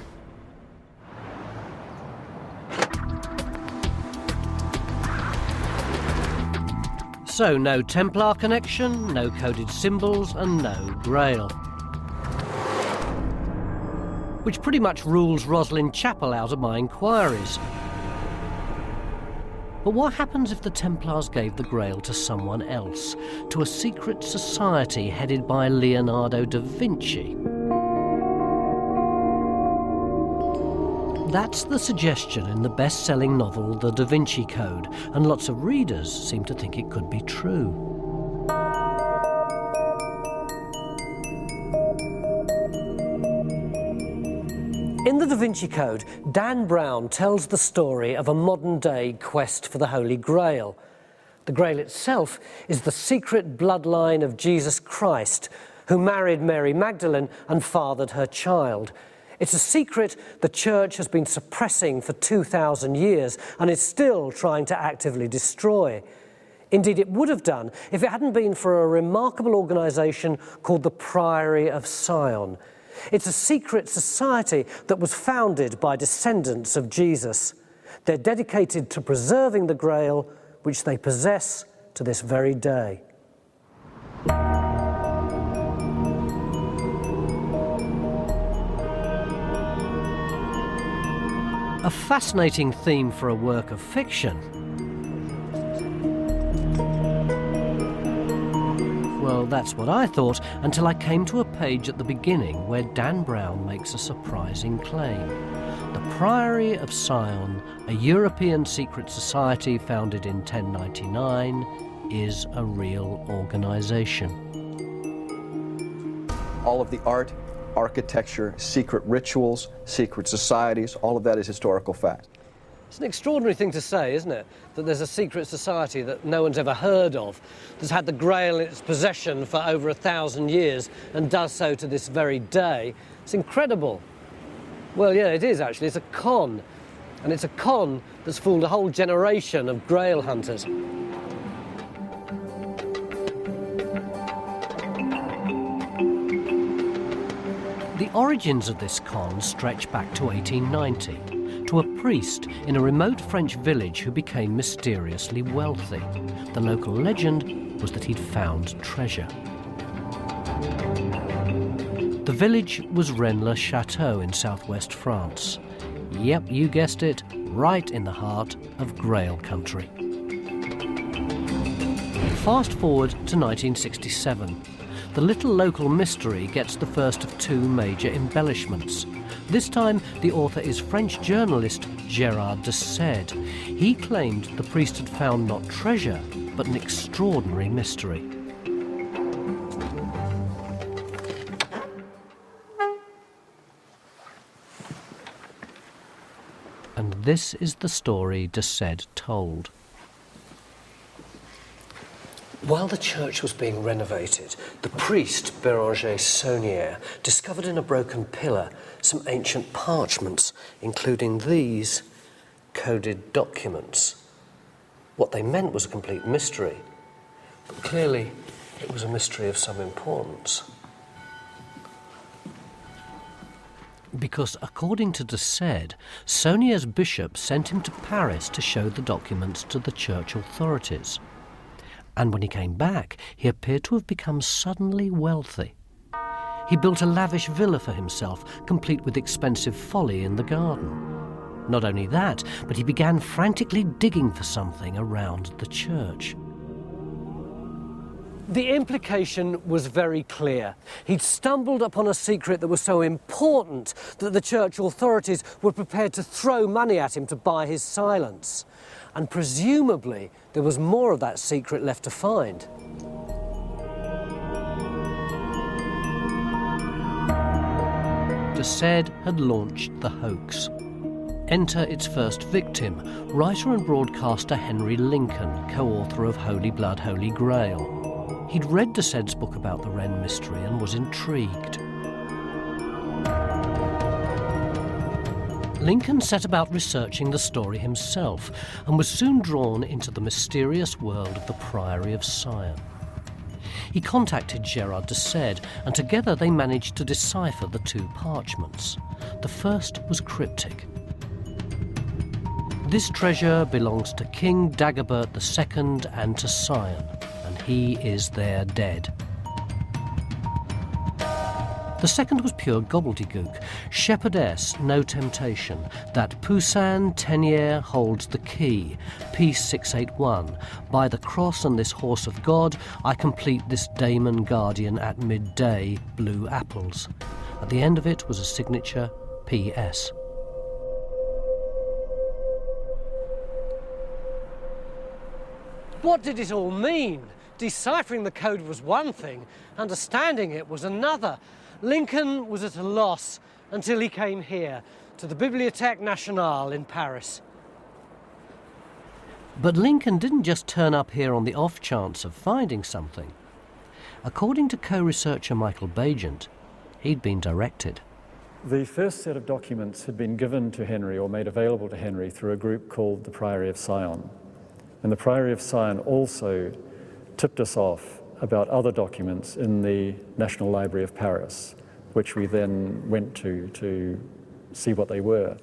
So no Templar connection, no coded symbols and no Grail. Which pretty much rules Roslin Chapel out of my inquiries. But what happens if the Templars gave the Grail to someone else, to a secret society headed by Leonardo da Vinci? That's the suggestion in the best-selling novel The Da Vinci Code, and lots of readers seem to think it could be true. In the Da Vinci Code, Dan Brown tells the story of a modern-day quest for the Holy Grail. The Grail itself is the secret bloodline of Jesus Christ, who married Mary Magdalene and fathered her child. It's a secret the Church has been suppressing for 2,000 years and is still trying to actively destroy. Indeed, it would have done if it hadn't been for a remarkable organisation called the Priory of Sion. It's a secret society that was founded by descendants of Jesus. They're dedicated to preserving the Grail, which they possess to this very day. A fascinating theme for a work of fiction. Well, that's what I thought, until I came to a page at the beginning where Dan Brown makes a surprising claim. The Priory of Sion, a European secret society founded in 1099, is a real organisation. All of the art, architecture, secret rituals, secret societies, all of that is historical fact. It's an extraordinary thing to say, isn't it? That there's a secret society that no one's ever heard of, that's had the Grail in its possession for over 1,000 years and does so to this very day. It's incredible. Well, yeah, it is actually. It's a con. And it's a con that's fooled a whole generation of Grail hunters. The origins of this con stretch back to 1890, to a priest in a remote French village who became mysteriously wealthy. The local legend was that he'd found treasure. The village was Rennes-le-Château in southwest France. Yep, you guessed it, right in the heart of Grail country. Fast forward to 1967. The little local mystery gets the first of 2 major embellishments. This time, the author is French journalist Gérard de Sède. He claimed the priest had found not treasure, but an extraordinary mystery. And this is the story de Sède told. While the church was being renovated, the priest, Béranger Saunière, discovered in a broken pillar some ancient parchments, including these coded documents. What they meant was a complete mystery, but clearly it was a mystery of some importance. Because, according to de Sède, Saunière's bishop sent him to Paris to show the documents to the church authorities. And when he came back, he appeared to have become suddenly wealthy. He built a lavish villa for himself, complete with expensive folly in the garden. Not only that, but he began frantically digging for something around the church. The implication was very clear. He'd stumbled upon a secret that was so important that the church authorities were prepared to throw money at him to buy his silence. And presumably, there was more of that secret left to find. De Sède had launched the hoax. Enter its first victim, writer and broadcaster Henry Lincoln, co-author of Holy Blood, Holy Grail. He'd read de Sède's book about the Wren mystery and was intrigued. Lincoln set about researching the story himself and was soon drawn into the mysterious world of the Priory of Sion. He contacted Gerard de Sède, and together they managed to decipher the two parchments. The first was cryptic. This treasure belongs to King Dagobert II and to Sion, and he is there dead. The second was pure gobbledygook. Shepherdess, no temptation. That Poussin Tenière holds the key. Piece 681. By the cross and this horse of God, I complete this daemon guardian at midday, blue apples. At the end of it was a signature, P.S. What did it all mean? Deciphering the code was one thing, understanding it was another. Lincoln was at a loss until he came here, to the Bibliothèque Nationale in Paris. But Lincoln didn't just turn up here on the off chance of finding something. According to co-researcher Michael Bagent, he'd been directed. The first set of documents had been given to Henry or made available to Henry through a group called the Priory of Sion. And the Priory of Sion also tipped us off about other documents in the National Library of Paris, which we then went to see what they were.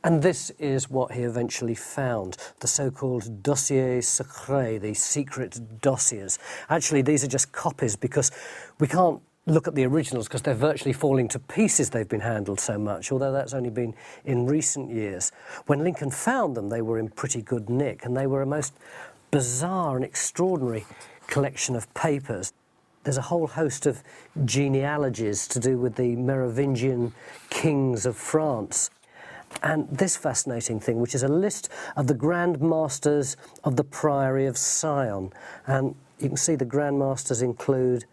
And this is what he eventually found, the so-called dossiers secrets, the secret dossiers. Actually, these are just copies because we can't look at the originals because they're virtually falling to pieces. They've been handled so much, although that's only been in recent years. When Lincoln found them, they were in pretty good nick, and they were a most bizarre and extraordinary collection of papers. There's a whole host of genealogies to do with the Merovingian kings of France. And this fascinating thing, which is a list of the Grand Masters of the Priory of Sion. And you can see the Grand Masters include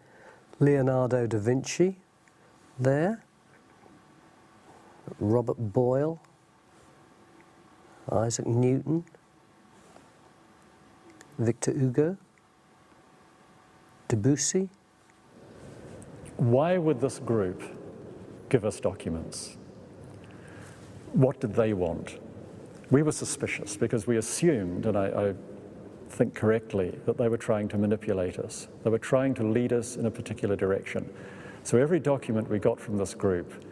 Leonardo da Vinci there, Robert Boyle, Isaac Newton, Victor Hugo, Debussy. Why would this group give us documents? What did they want? We were suspicious because we assumed, and I think correctly, that they were trying to manipulate us. They were trying to lead us in a particular direction. So every document we got from this group,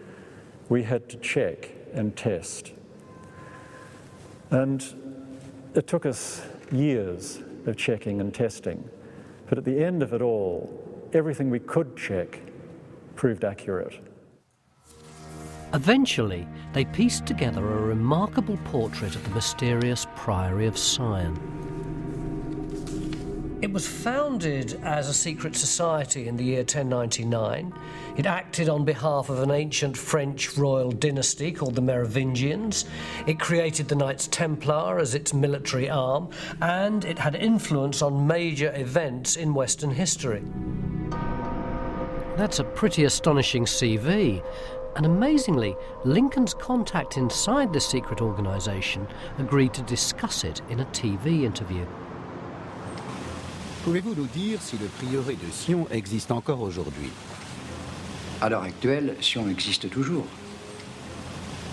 we had to check and test. And it took us years of checking and testing. But at the end of it all, everything we could check proved accurate. Eventually, they pieced together a remarkable portrait of the mysterious Priory of Sion. It was founded as a secret society in the year 1099. It acted on behalf of an ancient French royal dynasty called the Merovingians. It created the Knights Templar as its military arm, and it had influence on major events in Western history. That's a pretty astonishing CV. And amazingly, Lincoln's contact inside the secret organisation agreed to discuss it in a TV interview. Pouvez-vous nous dire si le prieuré de Sion existe encore aujourd'hui? À l'heure actuelle, Sion existe toujours.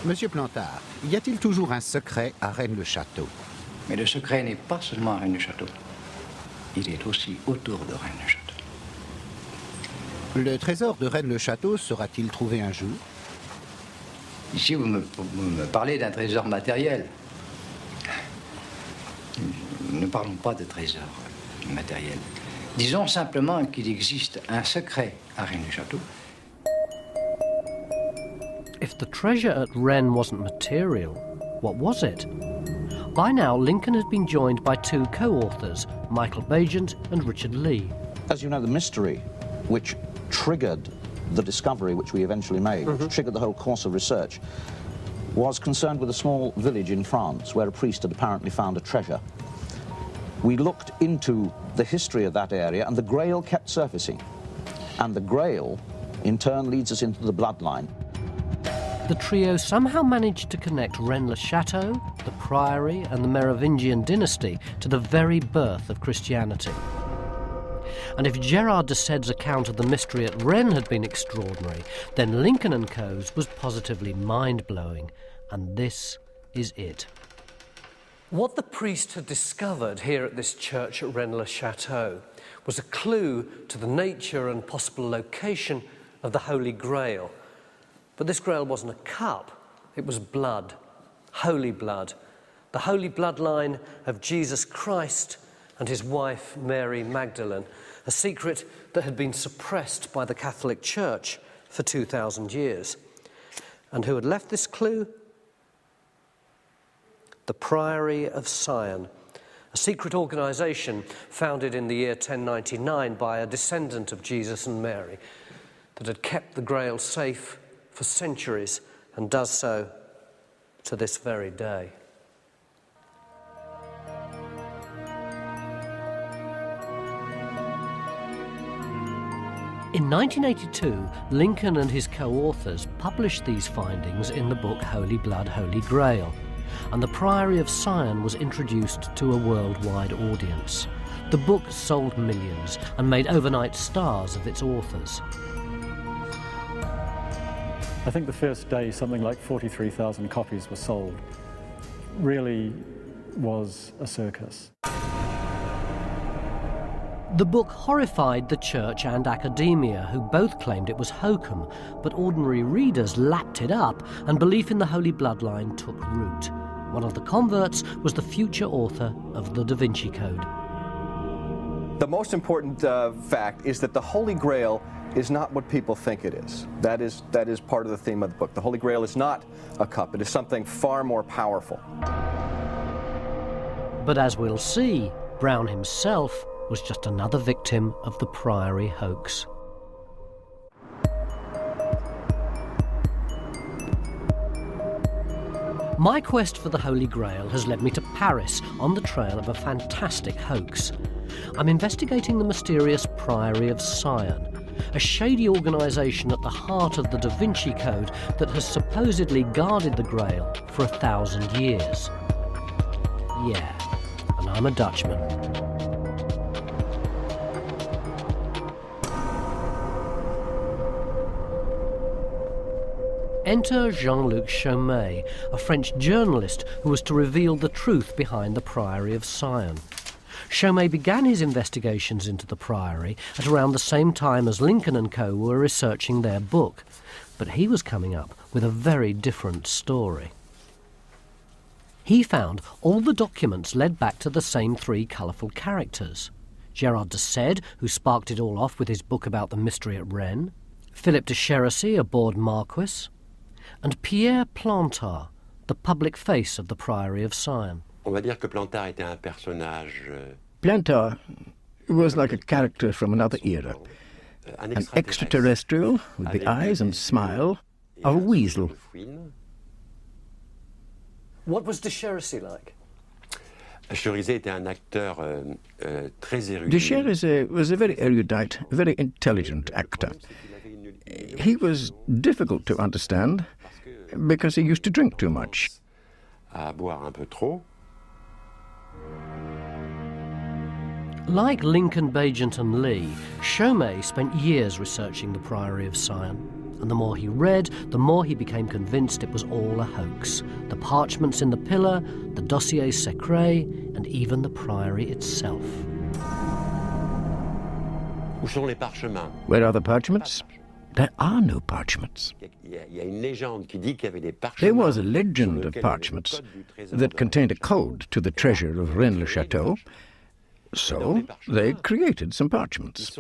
Monsieur Plantard, y a-t-il toujours un secret à Rennes-le-Château? Mais le secret n'est pas seulement à Rennes-le-Château. Il est aussi autour de Rennes-le-Château. Le trésor de Rennes-le-Château sera-t-il trouvé un jour? Ici, vous me parlez d'un trésor matériel. Ne parlons pas de trésor matériel. Disons simplement qu'il existe un secret à Rennes-le-Château. If the treasure at Rennes wasn't material, what was it? By now, Lincoln had been joined by two co-authors, Michael Bagent and Richard Lee. As you know, the mystery which triggered the discovery which we eventually made, which triggered the whole course of research, was concerned with a small village in France where a priest had apparently found a treasure. We looked into the history of that area, and the Grail kept surfacing. And the Grail, in turn, leads us into the bloodline. the trio somehow managed to connect Rennes-le-Château, the Priory and the Merovingian dynasty to the very birth of Christianity. And if Gerard de Sède's account of the mystery at Rennes had been extraordinary, then Lincoln & Co.'s was positively mind-blowing. And this is it. What the priest had discovered here at this church at Rennes-le-Château was a clue to the nature and possible location of the Holy Grail. But this Grail wasn't a cup, it was blood, holy blood, the holy bloodline of Jesus Christ and his wife Mary Magdalene, a secret that had been suppressed by the Catholic Church for 2,000 years. And who had left this clue? The Priory of Sion, a secret organisation founded in the year 1099 by a descendant of Jesus and Mary that had kept the Grail safe for centuries and does so to this very day. In 1982, Lincoln and his co-authors published these findings in the book Holy Blood, Holy Grail, and the Priory of Sion was introduced to a worldwide audience. The book sold millions and made overnight stars of its authors. I think the first day something like 43,000 copies were sold. Really was a circus. The book horrified the church and academia, who both claimed it was hokum, but ordinary readers lapped it up and belief in the Holy Bloodline took root. One of the converts was the future author of the Da Vinci Code. The most important fact is that the Holy Grail is not what people think it is. That is part of the theme of the book. The Holy Grail is not a cup. It is something far more powerful. But as we'll see, Brown himself was just another victim of the Priory hoax. My quest for the Holy Grail has led me to Paris on the trail of a fantastic hoax. I'm investigating the mysterious Priory of Sion, a shady organisation at the heart of the Da Vinci Code that has supposedly guarded the Grail for 1,000 years. Yeah, and I'm a Dutchman. Enter Jean-Luc Chaumet, a French journalist who was to reveal the truth behind the Priory of Sion. Chaumet began his investigations into the Priory at around the same time as Lincoln & Co. were researching their book, but he was coming up with a very different story. He found all the documents led back to the same three colourful characters. Gerard de Sède, who sparked it all off with his book about the mystery at Rennes, Philip de Chérizy, a bored marquis, and Pierre Plantard, the public face of the Priory of Sion. Plantard was like a character from another era, an extraterrestrial with the eyes and smile of a weasel. What was de Chérizy like? De Chérizy was a very erudite, very intelligent actor. He was difficult to understand because he used to drink too much. Like Lincoln, Bagent and Lee, Chaumet spent years researching the Priory of Sion, and the more he read, the more he became convinced it was all a hoax. The parchments in the pillar, the dossier secret, and even the Priory itself. Where are the parchments? There are no parchments. There was a legend of parchments that contained a code to the treasure of Rennes-le-Château, so they created some parchments.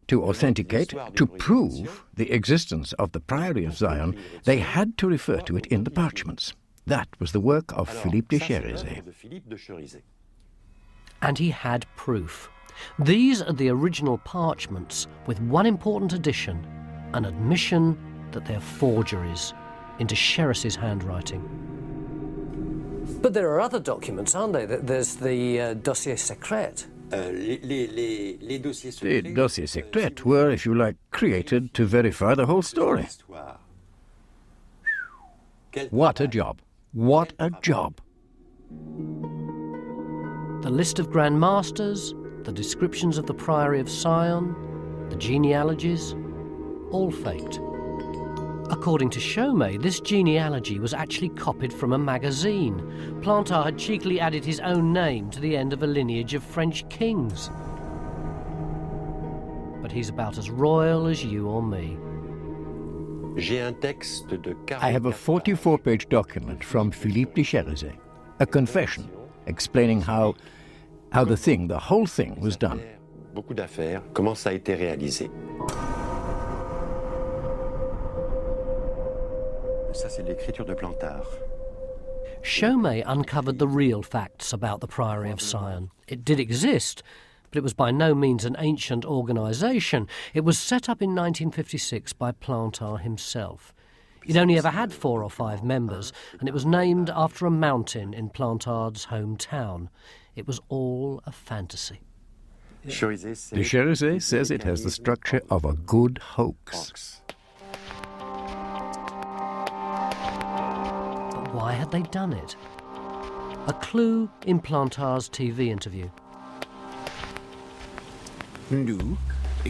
To authenticate, to prove the existence of the Priory of Sion, they had to refer to it in the parchments. That was the work of Philippe de Chérizy. And he had proof. These are the original parchments, with one important addition, an admission that they're forgeries into Chérizy's handwriting. But there are other documents, aren't there? There's the dossier secret. The dossier secret were, if you like, created to verify the whole story. What a job! What a job! The list of Grand Masters, the descriptions of the Priory of Sion, the genealogies, all faked. According to Chaumet, this genealogy was actually copied from a magazine. Plantard had cheekily added his own name to the end of a lineage of French kings. But he's about as royal as you or me. I have a 44-page document from Philippe de Cherizet, a confession explaining how the whole thing was done. Beaucoup d'affaires, comment ça a été réalisé. Ça, c'est l'écriture de Plantard. Chaumet uncovered the real facts about the Priory of Sion. It did exist, but it was by no means an ancient organisation. It was set up in 1956 by Plantard himself. It only ever had 4 or 5 members, and it was named after a mountain in Plantard's hometown. It was all a fantasy. De Cherizet says it has the structure of a good hoax. But why had they done it? A clue in Plantard's TV interview. Nous?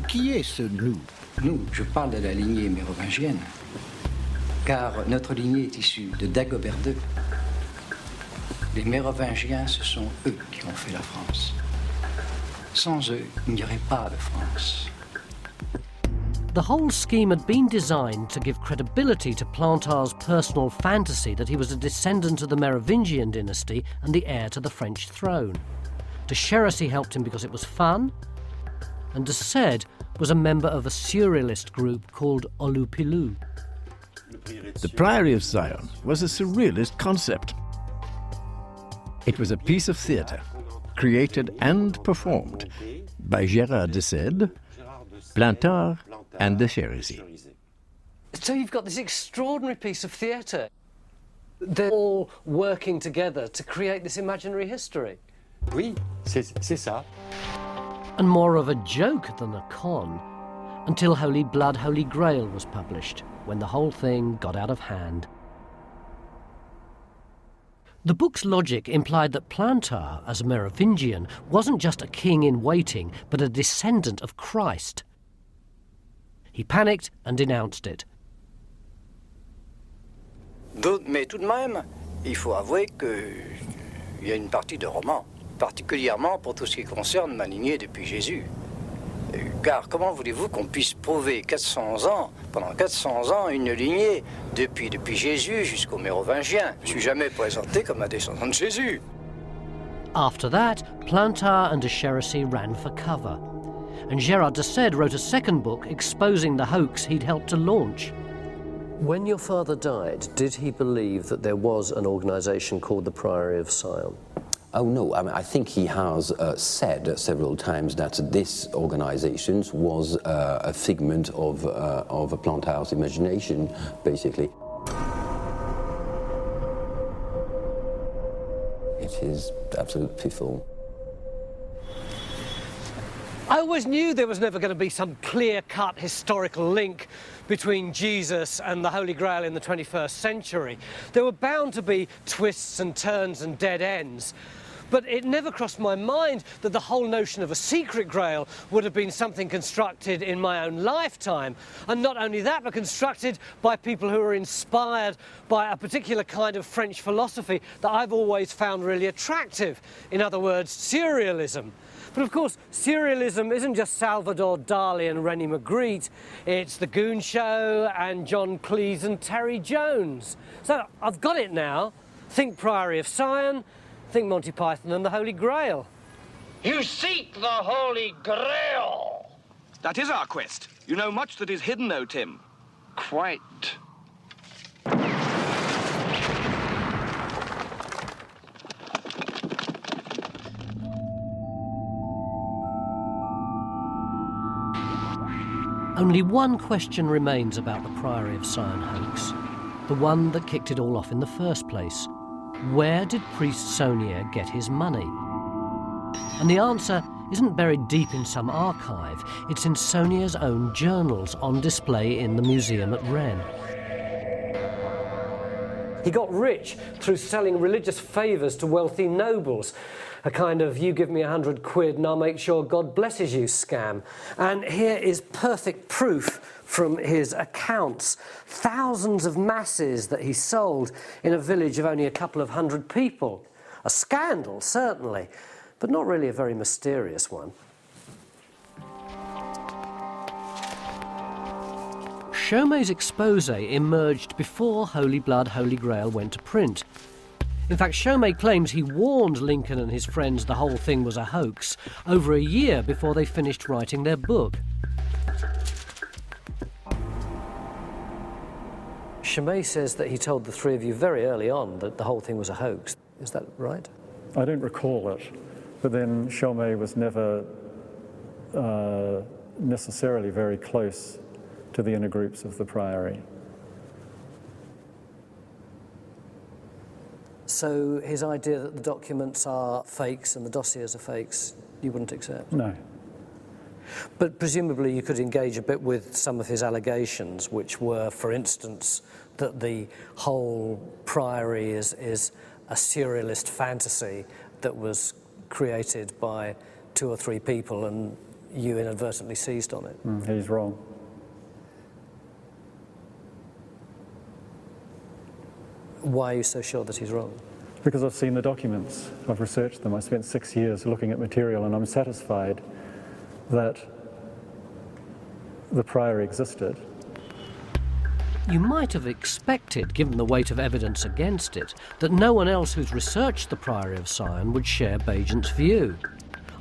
Qui est ce nous? Nous, je parle de la lignée mérovingienne. Car notre lignée est issue de Dagobert II. Les Mérovingiens, ce sont eux qui ont fait la France. Sans eux, il n'y aurait pas de France. The whole scheme had been designed to give credibility to Plantard's personal fantasy that he was a descendant of the Merovingian dynasty and the heir to the French throne. De Cherisy helped him because it was fun, and de Sède was a member of a surrealist group called Olupilou. The Priory of Sion was a surrealist concept. It was a piece of theatre, created and performed by Gérard de Sède, Plantard and de Cherisy. So you've got this extraordinary piece of theatre. They're all working together to create this imaginary history. Oui, c'est ça. And more of a joke than a con, until Holy Blood, Holy Grail was published, when the whole thing got out of hand. The book's logic implied that Plantard, as a Merovingian, wasn't just a king in waiting, but a descendant of Christ. He panicked and denounced it. Mais tout de même, il faut avouer qu'il y a une partie de roman, particulièrement pour tout ce qui concerne ma lignée depuis Jésus. Car comment voulez-vous qu'on puisse prouver 400 ans, pendant 400 ans, une lignée depuis Jésus jusqu'aux Mérovingiens? Je ne suis jamais présenté comme un descendant de Jésus. After that, Plantard and de Cherisy ran for cover. And Gérard de Sède wrote a second book exposing the hoax he'd helped to launch. When your father died, did he believe that there was an organisation called the Priory of Sion? Oh no, I think he has said several times that this organisation was a figment of Plantard's imagination, basically. It is absolute piffle. I always knew there was never going to be some clear-cut historical link between Jesus and the Holy Grail in the 21st century. There were bound to be twists and turns and dead ends. But it never crossed my mind that the whole notion of a secret grail would have been something constructed in my own lifetime. And not only that, but constructed by people who were inspired by a particular kind of French philosophy that I've always found really attractive. In other words, surrealism. But of course, surrealism isn't just Salvador Dali and René Magritte. It's The Goon Show and John Cleese and Terry Jones. So I've got it now. Think Priory of Sion, think Monty Python and the Holy Grail. You seek the Holy Grail! That is our quest. You know much that is hidden, O Tim. Quite. Only one question remains about the Priory of Sion hoax, the one that kicked it all off in the first place. Where did priest Saunier get his money? And the answer isn't buried deep in some archive, it's in Saunier's own journals on display in the museum at Rennes. He got rich through selling religious favours to wealthy nobles, a kind of you give me 100 quid and I'll make sure God blesses you scam. And here is perfect proof from his accounts. Thousands of masses that he sold in a village of only a couple of hundred people. A scandal, certainly, but not really a very mysterious one. Chaumet's expose emerged before Holy Blood, Holy Grail went to print. In fact, Chaumet claims he warned Lincoln and his friends the whole thing was a hoax over a year before they finished writing their book. Chaumet says that he told the three of you very early on that the whole thing was a hoax. Is that right? I don't recall it, but then Chaumet was never necessarily very close to the inner groups of the Priory. So his idea that the documents are fakes and the dossiers are fakes, you wouldn't accept? No. But presumably you could engage a bit with some of his allegations, which were, for instance, that the whole Priory is a surrealist fantasy that was created by 2 or 3 people and you inadvertently seized on it. He's wrong. Why are you so sure that he's wrong? Because I've seen the documents, I've researched them. I spent 6 years looking at material and I'm satisfied that the Priory existed. You might have expected, given the weight of evidence against it, that no one else who's researched the Priory of Sion would share Bagent's view.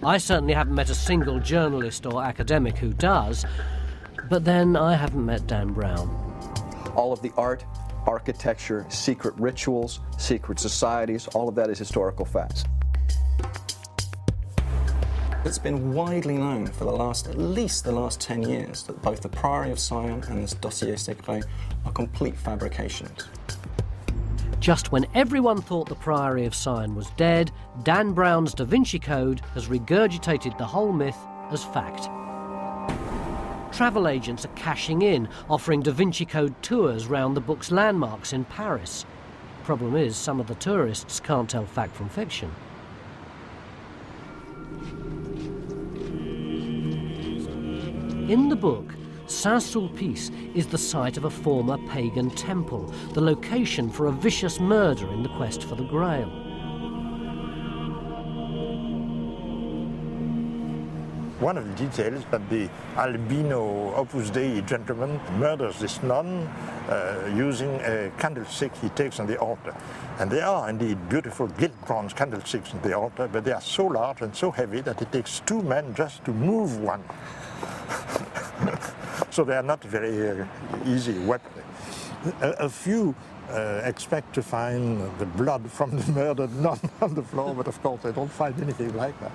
I certainly haven't met a single journalist or academic who does, but then I haven't met Dan Brown. All of the art, architecture, secret rituals, secret societies, all of that is historical facts. It's been widely known for at least the last 10 years that both the Priory of Sion and this dossier secret are complete fabrications. Just when everyone thought the Priory of Sion was dead, Dan Brown's Da Vinci Code has regurgitated the whole myth as fact. Travel agents are cashing in, offering Da Vinci Code tours round the book's landmarks in Paris. Problem is, some of the tourists can't tell fact from fiction. In the book, Saint-Sulpice is the site of a former pagan temple, the location for a vicious murder in the quest for the Grail. One of the details that the albino Opus Dei gentleman murders this nun using a candlestick he takes on the altar. And they are indeed beautiful gilt bronze candlesticks on the altar, but they are so large and so heavy that it takes 2 men just to move one. So they are not very easy weapon. A few expect to find the blood from the murdered nun on the floor, but of course they don't find anything like that.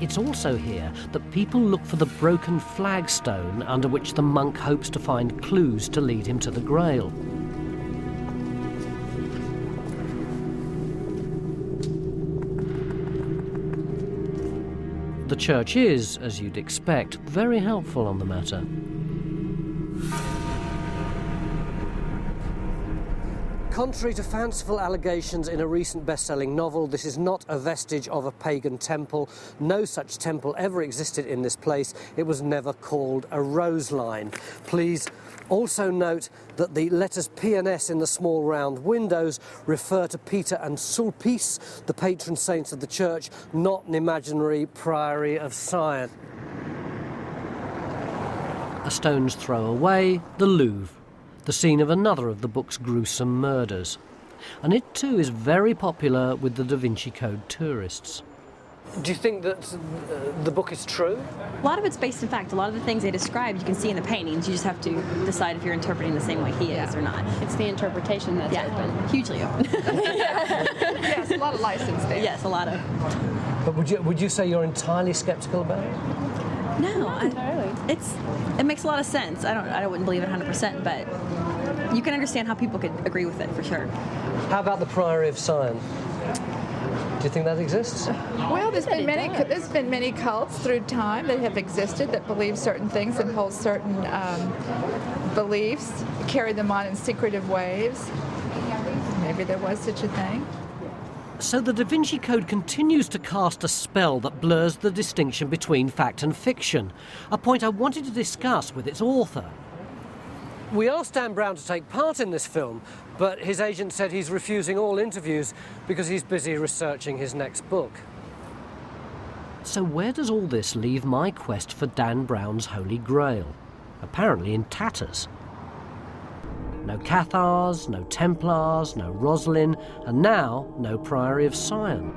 It's also here that people look for the broken flagstone under which the monk hopes to find clues to lead him to the Grail. The church is, as you'd expect, very helpful on the matter. Contrary to fanciful allegations in a recent best-selling novel, this is not a vestige of a pagan temple. No such temple ever existed in this place. It was never called a rose line. Please also note that the letters P and S in the small round windows refer to Peter and Sulpice, the patron saints of the church, not an imaginary Priory of Sion. A stone's throw away, the Louvre, the scene of another of the book's gruesome murders. And it too is very popular with the Da Vinci Code tourists. Do you think that the book is true? A lot of it's based in fact. A lot of the things they describe you can see in the paintings. You just have to decide if you're interpreting the same way he is or not. It's the interpretation that's open. Hugely open. Yes, a lot of license there. Yes, a lot of. But would you say you're entirely sceptical about it? No, it makes a lot of sense. I wouldn't believe it 100%, but you can understand how people could agree with it for sure. How about the Priory of Sion? you think that exists? Well, there's been many cults through time that have existed that believe certain things and hold certain beliefs, carry them on in secretive ways. Maybe there was such a thing. So the Da Vinci Code continues to cast a spell that blurs the distinction between fact and fiction, a point I wanted to discuss with its author. We asked Dan Brown to take part in this film, but his agent said he's refusing all interviews because he's busy researching his next book. So where does all this leave my quest for Dan Brown's Holy Grail? Apparently in tatters. No Cathars, no Templars, no Rosslyn, and now no Priory of Sion.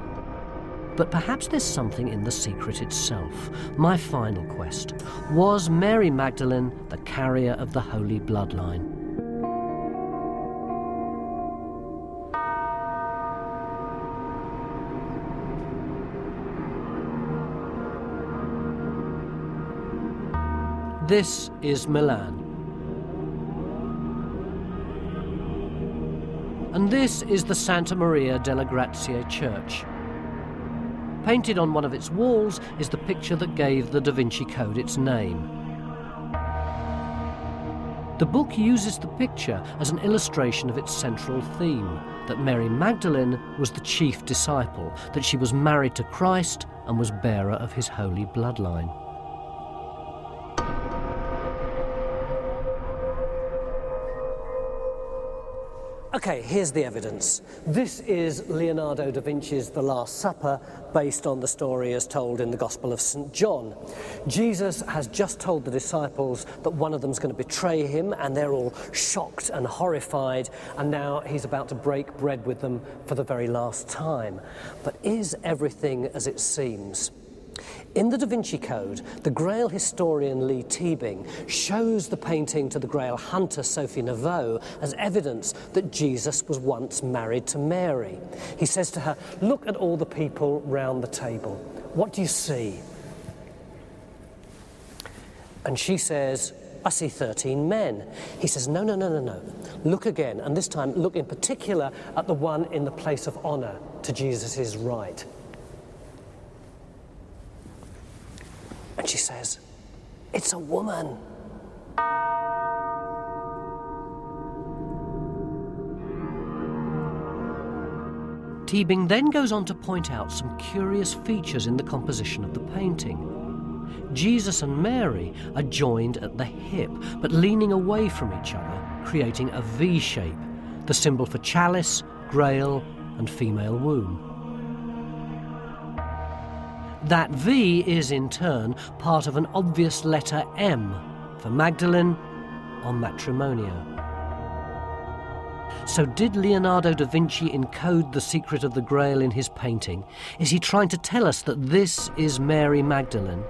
But perhaps there's something in the secret itself. My final quest. Was Mary Magdalene the carrier of the holy bloodline? This is Milan. And this is the Santa Maria delle Grazie church. Painted on one of its walls is the picture that gave the Da Vinci Code its name. The book uses the picture as an illustration of its central theme, that Mary Magdalene was the chief disciple, that she was married to Christ and was bearer of his holy bloodline. Okay, here's the evidence. This is Leonardo da Vinci's The Last Supper, based on the story as told in the Gospel of St. John. Jesus has just told the disciples that one of them's going to betray him, and they're all shocked and horrified, and now he's about to break bread with them for the very last time. But is everything as it seems? In the Da Vinci Code, the Grail historian Lee Teabing shows the painting to the Grail hunter Sophie Neveu as evidence that Jesus was once married to Mary. He says to her, "Look at all the people round the table. What do you see?" And she says, "I see 13 men." He says, no. Look again, and this time look in particular at the one in the place of honor to Jesus' right. And she says, "It's a woman." Teabing then goes on to point out some curious features in the composition of the painting. Jesus and Mary are joined at the hip, but leaning away from each other, creating a V shape, the symbol for chalice, grail, and female womb. That V is, in turn, part of an obvious letter M for Magdalene or Matrimonio. So did Leonardo da Vinci encode the secret of the Grail in his painting? Is he trying to tell us that this is Mary Magdalene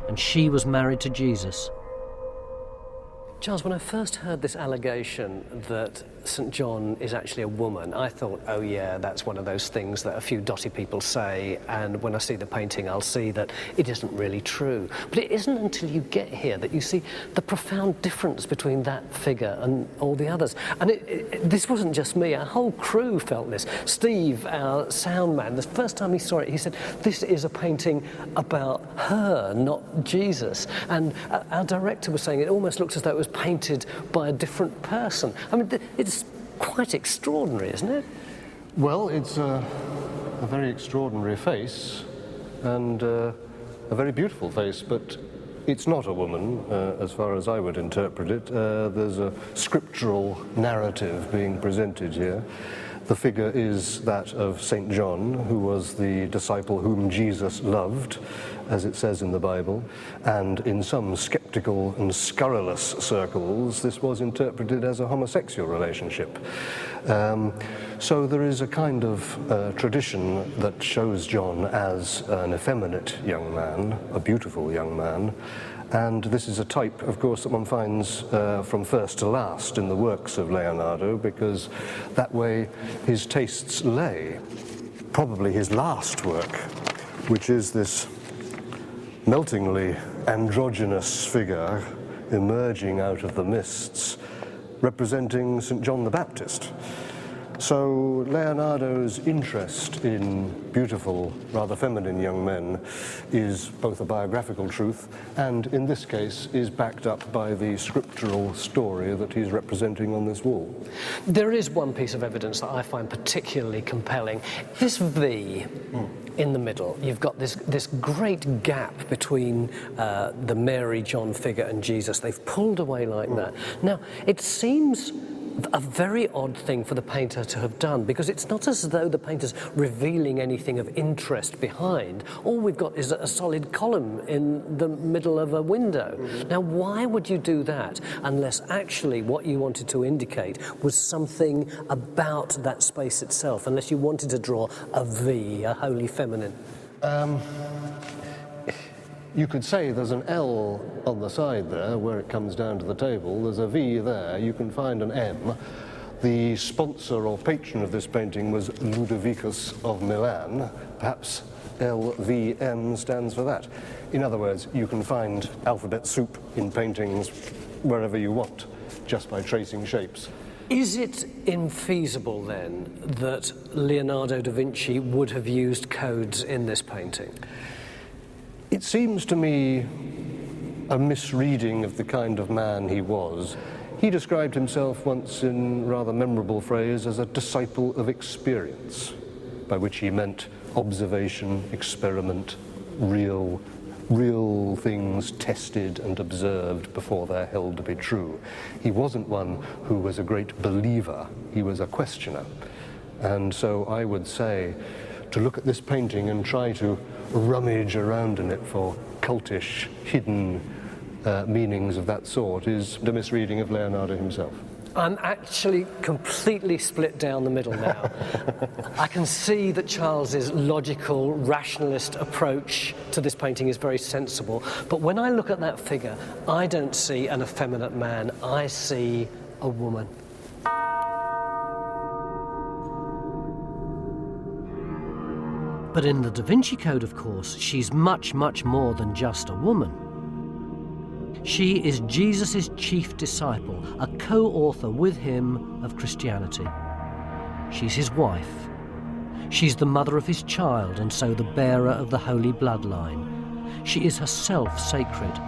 and she was married to Jesus? Charles, when I first heard this allegation that St. John is actually a woman, I thought, oh yeah, that's one of those things that a few dotty people say, and when I see the painting, I'll see that it isn't really true. But it isn't until you get here that you see the profound difference between that figure and all the others. And this wasn't just me, our whole crew felt this. Steve, our sound man, the first time he saw it, he said, this is a painting about her, not Jesus. And our director was saying it almost looks as though it was painted by a different person. I mean, it's quite extraordinary, isn't it? Well, it's a very extraordinary face and a very beautiful face, but it's not a woman, as far as I would interpret it. There's a scriptural narrative being presented here. The figure is that of St. John, who was the disciple whom Jesus loved, as it says in the Bible, and in some skeptical and scurrilous circles, this was interpreted as a homosexual relationship. So there is a kind of tradition that shows John as an effeminate young man, a beautiful young man, and this is a type, of course, that one finds from first to last in the works of Leonardo, because that way his tastes lay. Probably his last work, which is this meltingly androgynous figure emerging out of the mists, representing St. John the Baptist. So Leonardo's interest in beautiful, rather feminine young men is both a biographical truth and, in this case, is backed up by the scriptural story that he's representing on this wall. There is one piece of evidence that I find particularly compelling. This V in the middle, you've got this great gap between the Mary-John figure and Jesus. They've pulled away like that. Now, it seems a very odd thing for the painter to have done, because it's not as though the painter's revealing anything of interest behind. All we've got is a solid column in the middle of a window. Now, why would you do that unless actually what you wanted to indicate was something about that space itself, unless you wanted to draw a V, a holy feminine? You could say there's an L on the side there where it comes down to the table. There's a V there. You can find an M. The sponsor or patron of this painting was Ludovicus of Milan. Perhaps LVM stands for that. In other words, you can find alphabet soup in paintings wherever you want, just by tracing shapes. Is it infeasible then that Leonardo da Vinci would have used codes in this painting? It seems to me a misreading of the kind of man he was. He described himself once in rather memorable phrase as a disciple of experience, by which he meant observation, experiment, real things tested and observed before they're held to be true. He wasn't one who was a great believer, he was a questioner. And so I would say, to look at this painting and try to rummage around in it for cultish, hidden meanings of that sort is the misreading of Leonardo himself. I'm actually completely split down the middle now. I can see that Charles's logical, rationalist approach to this painting is very sensible, but when I look at that figure, I don't see an effeminate man, I see a woman. But in the Da Vinci Code, of course, she's much, much more than just a woman. She is Jesus' chief disciple, a co-author with him of Christianity. She's his wife. She's the mother of his child, and so the bearer of the holy bloodline. She is herself sacred.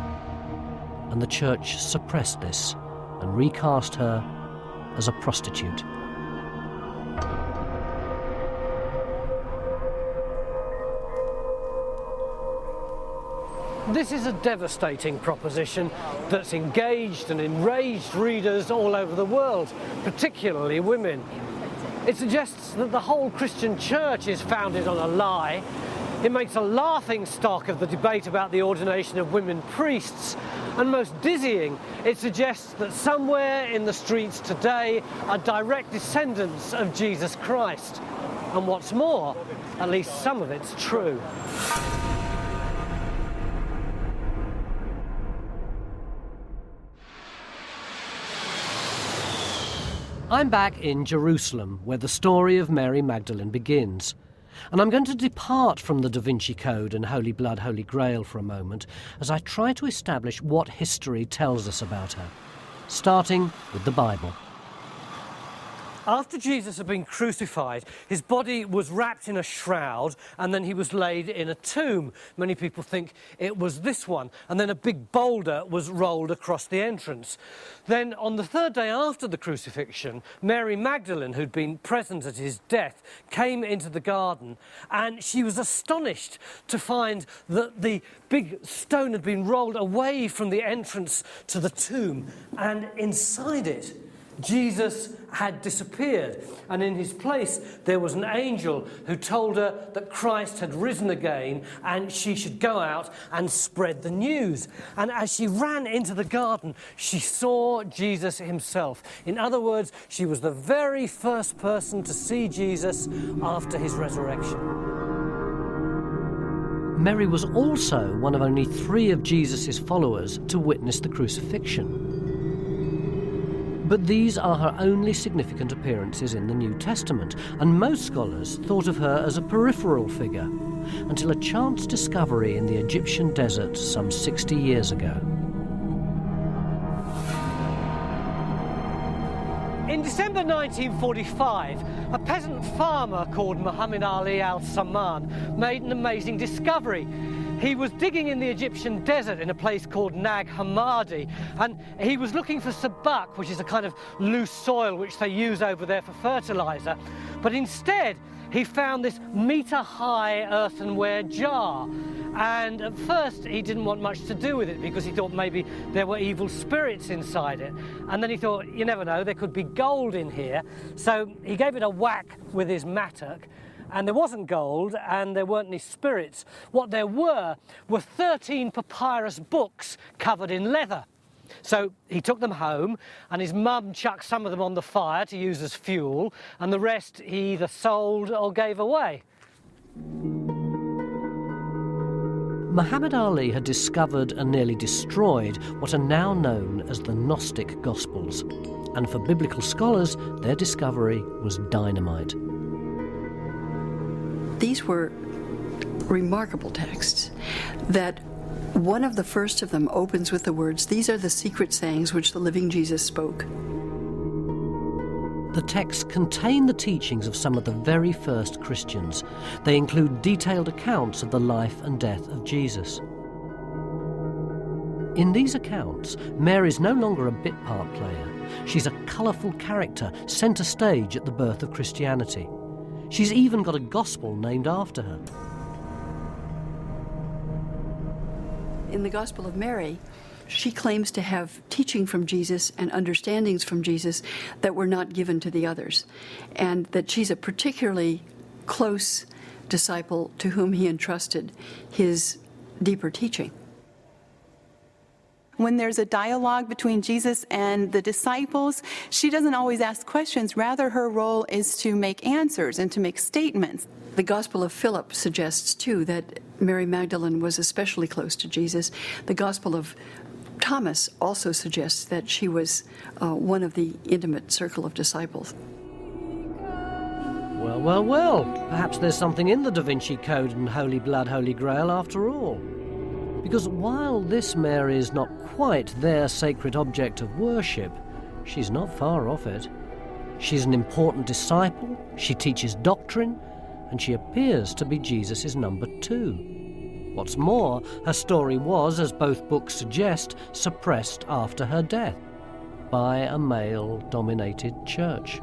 And the Church suppressed this and recast her as a prostitute. This is a devastating proposition that's engaged and enraged readers all over the world, particularly women. It suggests that the whole Christian church is founded on a lie. It makes a laughingstock of the debate about the ordination of women priests. And most dizzying, it suggests that somewhere in the streets today are direct descendants of Jesus Christ. And what's more, at least some of it's true. I'm back in Jerusalem, where the story of Mary Magdalene begins. And I'm going to depart from the Da Vinci Code and Holy Blood, Holy Grail for a moment, as I try to establish what history tells us about her, starting with the Bible. After Jesus had been crucified, his body was wrapped in a shroud and then he was laid in a tomb. Many people think it was this one. And then a big boulder was rolled across the entrance. Then on the third day after the crucifixion, Mary Magdalene, who'd been present at his death, came into the garden, and she was astonished to find that the big stone had been rolled away from the entrance to the tomb, and inside it Jesus had disappeared, and in his place there was an angel who told her that Christ had risen again and she should go out and spread the news. And as she ran into the garden, she saw Jesus himself. In other words, she was the very first person to see Jesus after his resurrection. Mary was also one of only 3 of Jesus' followers to witness the crucifixion. But these are her only significant appearances in the New Testament, and most scholars thought of her as a peripheral figure, until a chance discovery in the Egyptian desert some 60 years ago. In December 1945, a peasant farmer called Muhammad Ali al-Samman made an amazing discovery. He was digging in the Egyptian desert in a place called Nag Hammadi, and he was looking for sabak, which is a kind of loose soil which they use over there for fertilizer. But instead, he found this metre-high earthenware jar. And at first, he didn't want much to do with it because he thought maybe there were evil spirits inside it. And then he thought, you never know, there could be gold in here. So he gave it a whack with his mattock, and there wasn't gold and there weren't any spirits. What there were 13 papyrus books covered in leather. So he took them home, and his mum chucked some of them on the fire to use as fuel, and the rest he either sold or gave away. Muhammad Ali had discovered and nearly destroyed what are now known as the Gnostic Gospels, and for biblical scholars, their discovery was dynamite. These were remarkable texts that one of the first of them opens with the words, "These are the secret sayings which the living Jesus spoke." The texts contain the teachings of some of the very first Christians. They include detailed accounts of the life and death of Jesus. In these accounts, Mary's no longer a bit part player. She's a colourful character, centre stage at the birth of Christianity. She's even got a gospel named after her. In the Gospel of Mary, she claims to have teaching from Jesus and understandings from Jesus that were not given to the others, and that she's a particularly close disciple to whom he entrusted his deeper teaching. When there's a dialogue between Jesus and the disciples, she doesn't always ask questions. Rather, her role is to make answers and to make statements. The Gospel of Philip suggests, too, that Mary Magdalene was especially close to Jesus. The Gospel of Thomas also suggests that she was one of the intimate circle of disciples. Well, well, well. Perhaps there's something in the Da Vinci Code and Holy Blood, Holy Grail after all. Because while this Mary is not quite their sacred object of worship, she's not far off it. She's an important disciple, she teaches doctrine, and she appears to be Jesus' number 2. What's more, her story was, as both books suggest, suppressed after her death by a male-dominated church.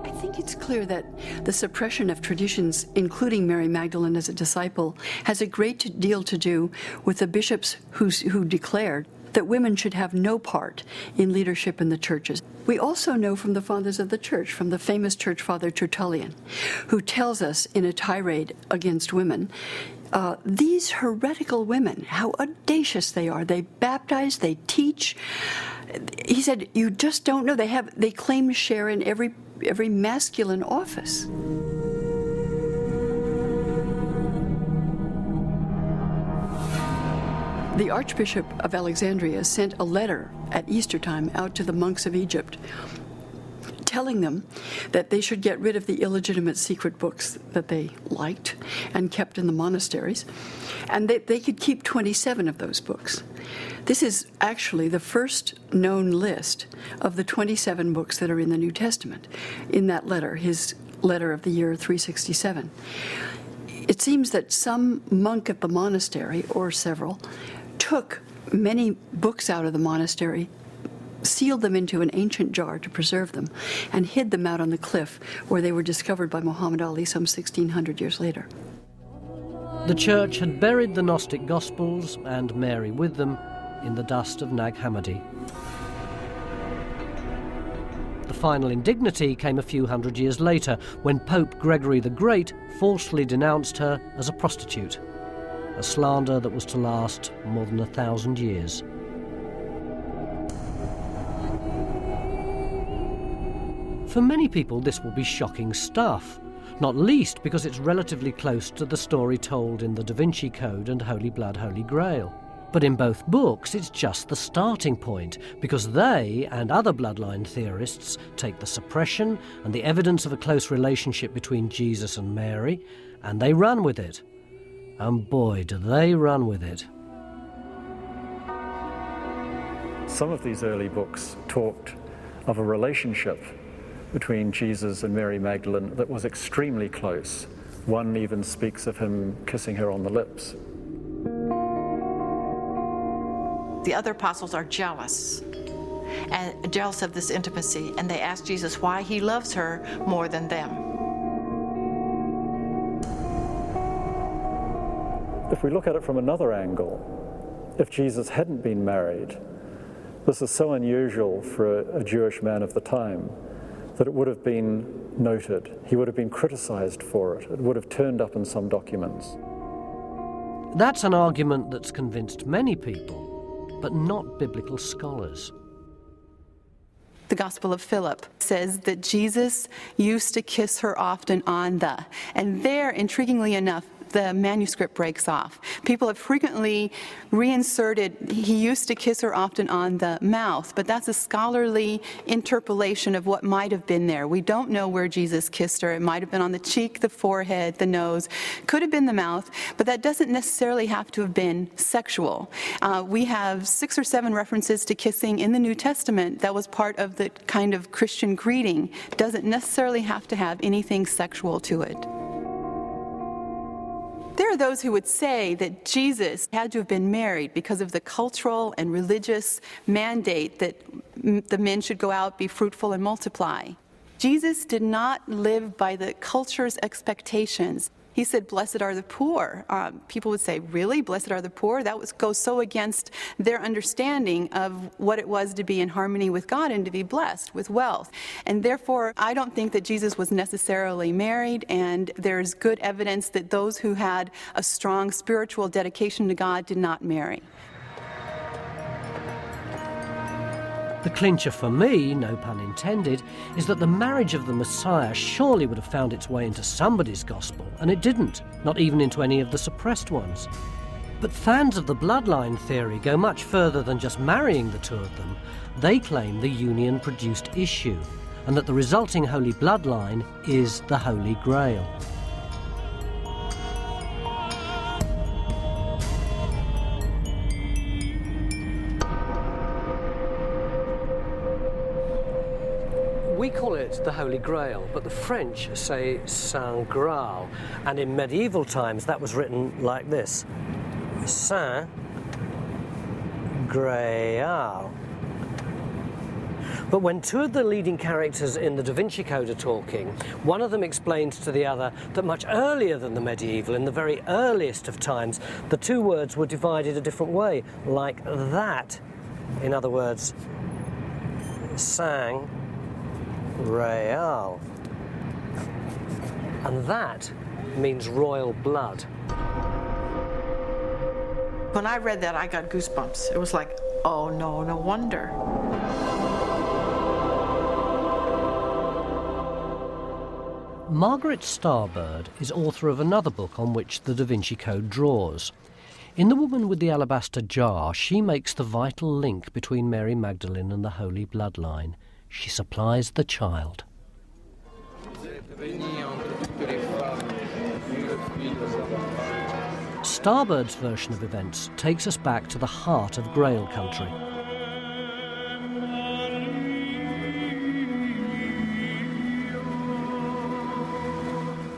I think it's clear that the suppression of traditions, including Mary Magdalene as a disciple, has a great deal to do with the bishops who declared that women should have no part in leadership in the churches. We also know from the fathers of the church, from the famous church father Tertullian, who tells us in a tirade against women, these heretical women, how audacious they are. They baptize, they teach. He said, you just don't know. They claim to share in every masculine office. The Archbishop of Alexandria sent a letter at Easter time out to the monks of Egypt, telling them that they should get rid of the illegitimate secret books that they liked and kept in the monasteries, and they could keep 27 of those books. This is actually the first known list of the 27 books that are in the New Testament, in that letter, his letter of the year 367. It seems that some monk at the monastery, or several, took many books out of the monastery, sealed them into an ancient jar to preserve them, and hid them out on the cliff where they were discovered by Muhammad Ali some 1,600 years later. The church had buried the Gnostic Gospels, and Mary with them, in the dust of Nag Hammadi. The final indignity came a few hundred years later, when Pope Gregory the Great falsely denounced her as a prostitute, a slander that was to last more than 1,000 years. For many people, this will be shocking stuff, not least because it's relatively close to the story told in the Da Vinci Code and Holy Blood, Holy Grail. But in both books, it's just the starting point, because they and other bloodline theorists take the suppression and the evidence of a close relationship between Jesus and Mary, and they run with it. And boy, do they run with it. Some of these early books talked of a relationship between Jesus and Mary Magdalene that was extremely close. One even speaks of him kissing her on the lips. The other apostles are jealous, and jealous of this intimacy, and they ask Jesus why he loves her more than them. If we look at it from another angle, if Jesus hadn't been married, this is so unusual for a Jewish man of the time that it would have been noted. He would have been criticized for it. It would have turned up in some documents. That's an argument that's convinced many people, but not biblical scholars. The Gospel of Philip says that Jesus used to kiss her often on the, and there, intriguingly enough, the manuscript breaks off. People have frequently reinserted, he used to kiss her often on the mouth, but that's a scholarly interpolation of what might have been there. We don't know where Jesus kissed her. It might have been on the cheek, the forehead, the nose. Could have been the mouth, but that doesn't necessarily have to have been sexual. We have 6 or 7 references to kissing in the New Testament that was part of the kind of Christian greeting. Doesn't necessarily have to have anything sexual to it. There are those who would say that Jesus had to have been married because of the cultural and religious mandate that the men should go out, be fruitful, and multiply. Jesus did not live by the culture's expectations. He said, blessed are the poor. People would say, really? Blessed are the poor? That goes so against their understanding of what it was to be in harmony with God and to be blessed with wealth. And therefore, I don't think that Jesus was necessarily married, and there's good evidence that those who had a strong spiritual dedication to God did not marry. The clincher for me, no pun intended, is that the marriage of the Messiah surely would have found its way into somebody's gospel, and it didn't, not even into any of the suppressed ones. But fans of the bloodline theory go much further than just marrying the two of them. They claim the union produced issue, and that the resulting holy bloodline is the Holy Grail. We call it the Holy Grail, but the French say Saint Graal, and in medieval times that was written like this: Saint Graal. But when two of the leading characters in the Da Vinci Code are talking, one of them explains to the other that much earlier than the medieval, in the very earliest of times, the two words were divided a different way, like that. In other words, Saint Real. And that means royal blood. When I read that, I got goosebumps. It was like, oh no, no wonder. Margaret Starbird is author of another book on which the Da Vinci Code draws. In The Woman with the Alabaster Jar, she makes the vital link between Mary Magdalene and the Holy Bloodline. She supplies the child. Starbird's version of events takes us back to the heart of Grail country.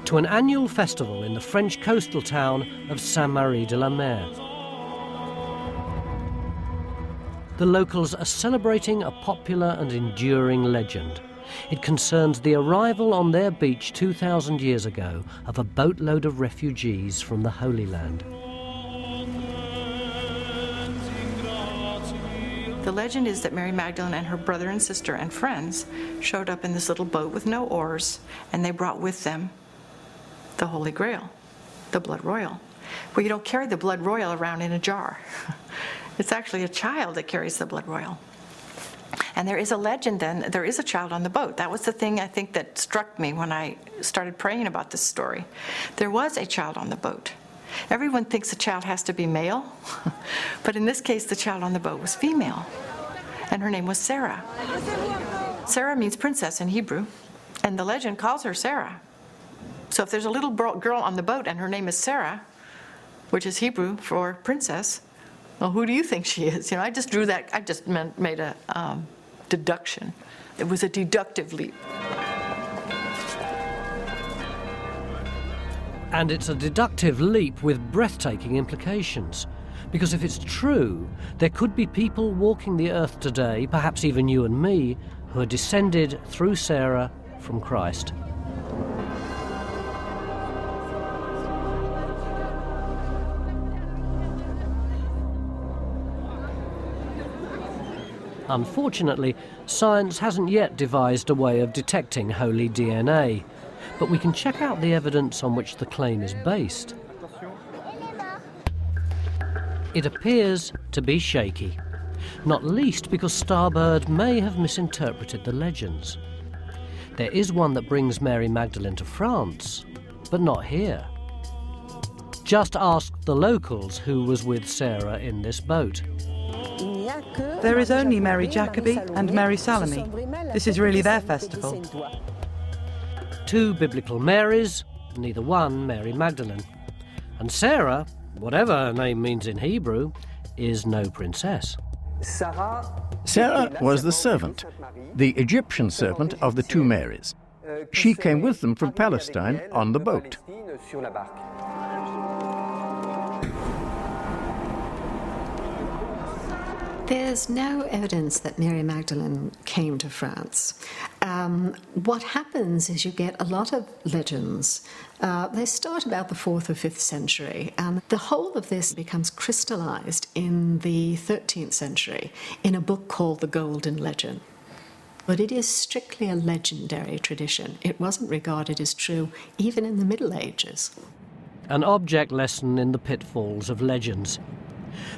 To an annual festival in the French coastal town of Saint-Marie-de-la-Mer. The locals are celebrating a popular and enduring legend. It concerns the arrival on their beach 2,000 years ago of a boatload of refugees from the Holy Land. The legend is that Mary Magdalene and her brother and sister and friends showed up in this little boat with no oars, and they brought with them the Holy Grail, the blood royal. Well, you don't carry the blood royal around in a jar. It's actually a child that carries the blood royal. And there is a legend then, there is a child on the boat. That was the thing I think that struck me when I started praying about this story. There was a child on the boat. Everyone thinks a child has to be male, but in this case the child on the boat was female, and her name was Sarah. Sarah means princess in Hebrew, and the legend calls her Sarah. So if there's a little girl on the boat and her name is Sarah, which is Hebrew for princess, well, who do you think she is? You know, I just drew that, I just made a deduction It was a deductive leap. And it's a deductive leap with breathtaking implications. Because if it's true, there could be people walking the earth today, perhaps even you and me, who are descended through Sarah from Christ. Unfortunately, science hasn't yet devised a way of detecting holy DNA, but we can check out the evidence on which the claim is based. It appears to be shaky, not least because Starbird may have misinterpreted the legends. There is one that brings Mary Magdalene to France, but not here. Just ask the locals who was with Sarah in this boat. There is only Mary Jacobi and Mary Salome. This is really their festival. Two biblical Marys, neither one Mary Magdalene. And Sarah, whatever her name means in Hebrew, is no princess. Sarah was the servant, the Egyptian servant of the two Marys. She came with them from Palestine on the boat. There's no evidence that Mary Magdalene came to France. What happens is you get a lot of legends. They start about the 4th or 5th century, and the whole of this becomes crystallized in the 13th century in a book called The Golden Legend. But it is strictly a legendary tradition. It wasn't regarded as true even in the Middle Ages. An object lesson in the pitfalls of legends.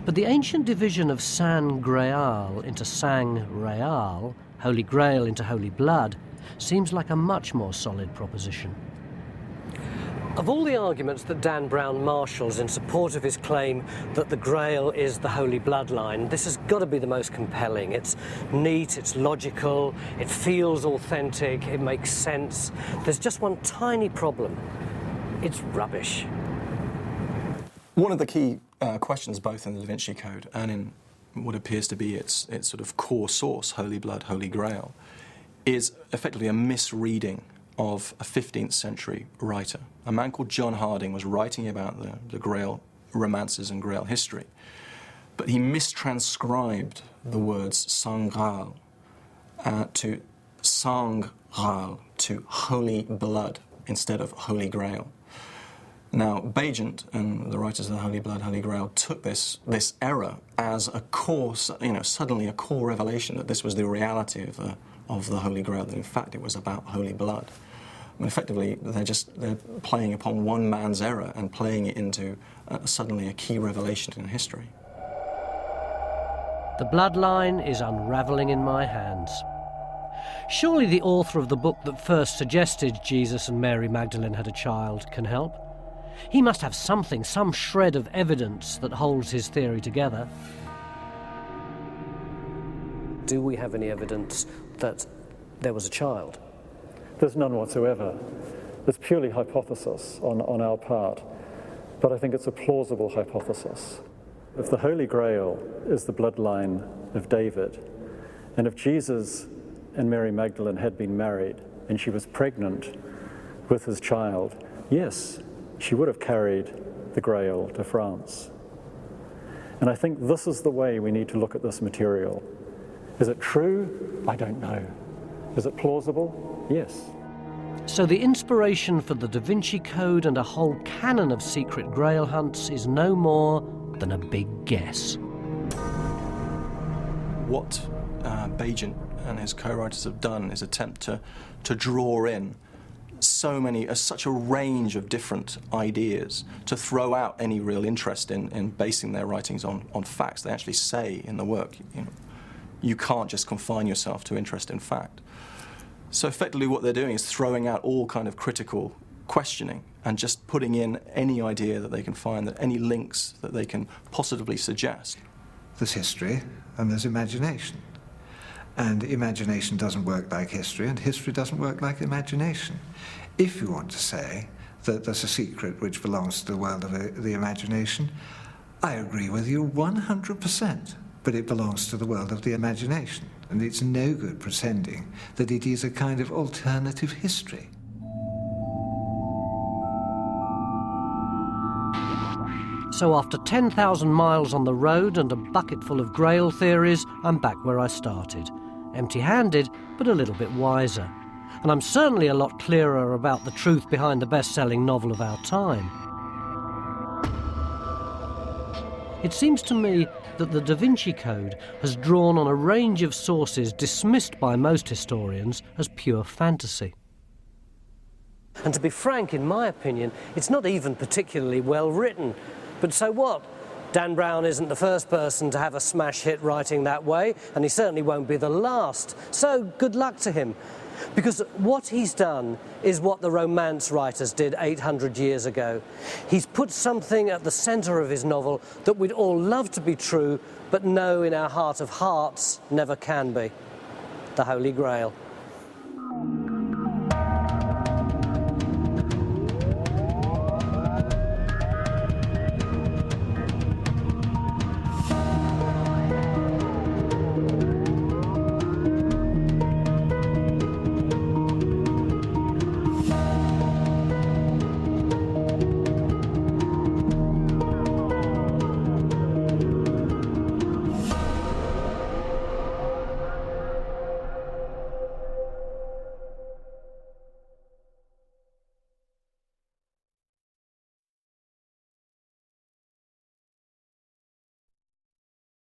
But the ancient division of San Graal into Sang Real, Holy Grail into Holy Blood, seems like a much more solid proposition. Of all the arguments that Dan Brown marshals in support of his claim that the Grail is the Holy Bloodline, this has got to be the most compelling. It's neat, it's logical, it feels authentic, it makes sense. There's just one tiny problem. It's rubbish. One of the key questions, both in the Da Vinci Code and in what appears to be its sort of core source, Holy Blood, Holy Grail, is effectively a misreading of a 15th century writer. A man called John Harding was writing about the Grail romances and Grail history, but he mistranscribed the words Sang Graal to Sang Graal, to Holy Blood, instead of Holy Grail. Now, Bagent and the writers of the Holy Blood, Holy Grail took this error as a core, suddenly a core revelation that this was the reality of the Holy Grail, that in fact it was about Holy Blood. I mean, effectively, they're playing upon one man's error and playing it into suddenly a key revelation in history. The bloodline is unravelling in my hands. Surely the author of the book that first suggested Jesus and Mary Magdalene had a child can help. He must have something, some shred of evidence that holds his theory together. Do we have any evidence that there was a child? There's none whatsoever. It's purely hypothesis on our part, but I think it's a plausible hypothesis. If the Holy Grail is the bloodline of David, and if Jesus and Mary Magdalene had been married and she was pregnant with his child, yes, she would have carried the Grail to France. And I think this is the way we need to look at this material. Is it true? I don't know. Is it plausible? Yes. So the inspiration for the Da Vinci Code and a whole canon of secret Grail hunts is no more than a big guess. What Bagent and his co-writers have done is attempt to draw in such a range of different ideas, to throw out any real interest in basing their writings on facts. They actually say in the work, you can't just confine yourself to interest in fact. So effectively what they're doing is throwing out all kind of critical questioning and just putting in any idea that they can find, any links that they can possibly suggest. There's history and there's imagination. And imagination doesn't work like history, and history doesn't work like imagination. If you want to say that there's a secret which belongs to the world of the imagination, I agree with you 100%, but it belongs to the world of the imagination. And it's no good pretending that it is a kind of alternative history. So after 10,000 miles on the road and a bucket full of Grail theories, I'm back where I started. Empty-handed, but a little bit wiser. And I'm certainly a lot clearer about the truth behind the best-selling novel of our time. It seems to me that the Da Vinci Code has drawn on a range of sources dismissed by most historians as pure fantasy. And to be frank, in my opinion, it's not even particularly well written. But so what? Dan Brown isn't the first person to have a smash hit writing that way, and he certainly won't be the last. So good luck to him. Because what he's done is what the Romance writers did 800 years ago. He's put something at the centre of his novel that we'd all love to be true, but know in our heart of hearts never can be. The Holy Grail.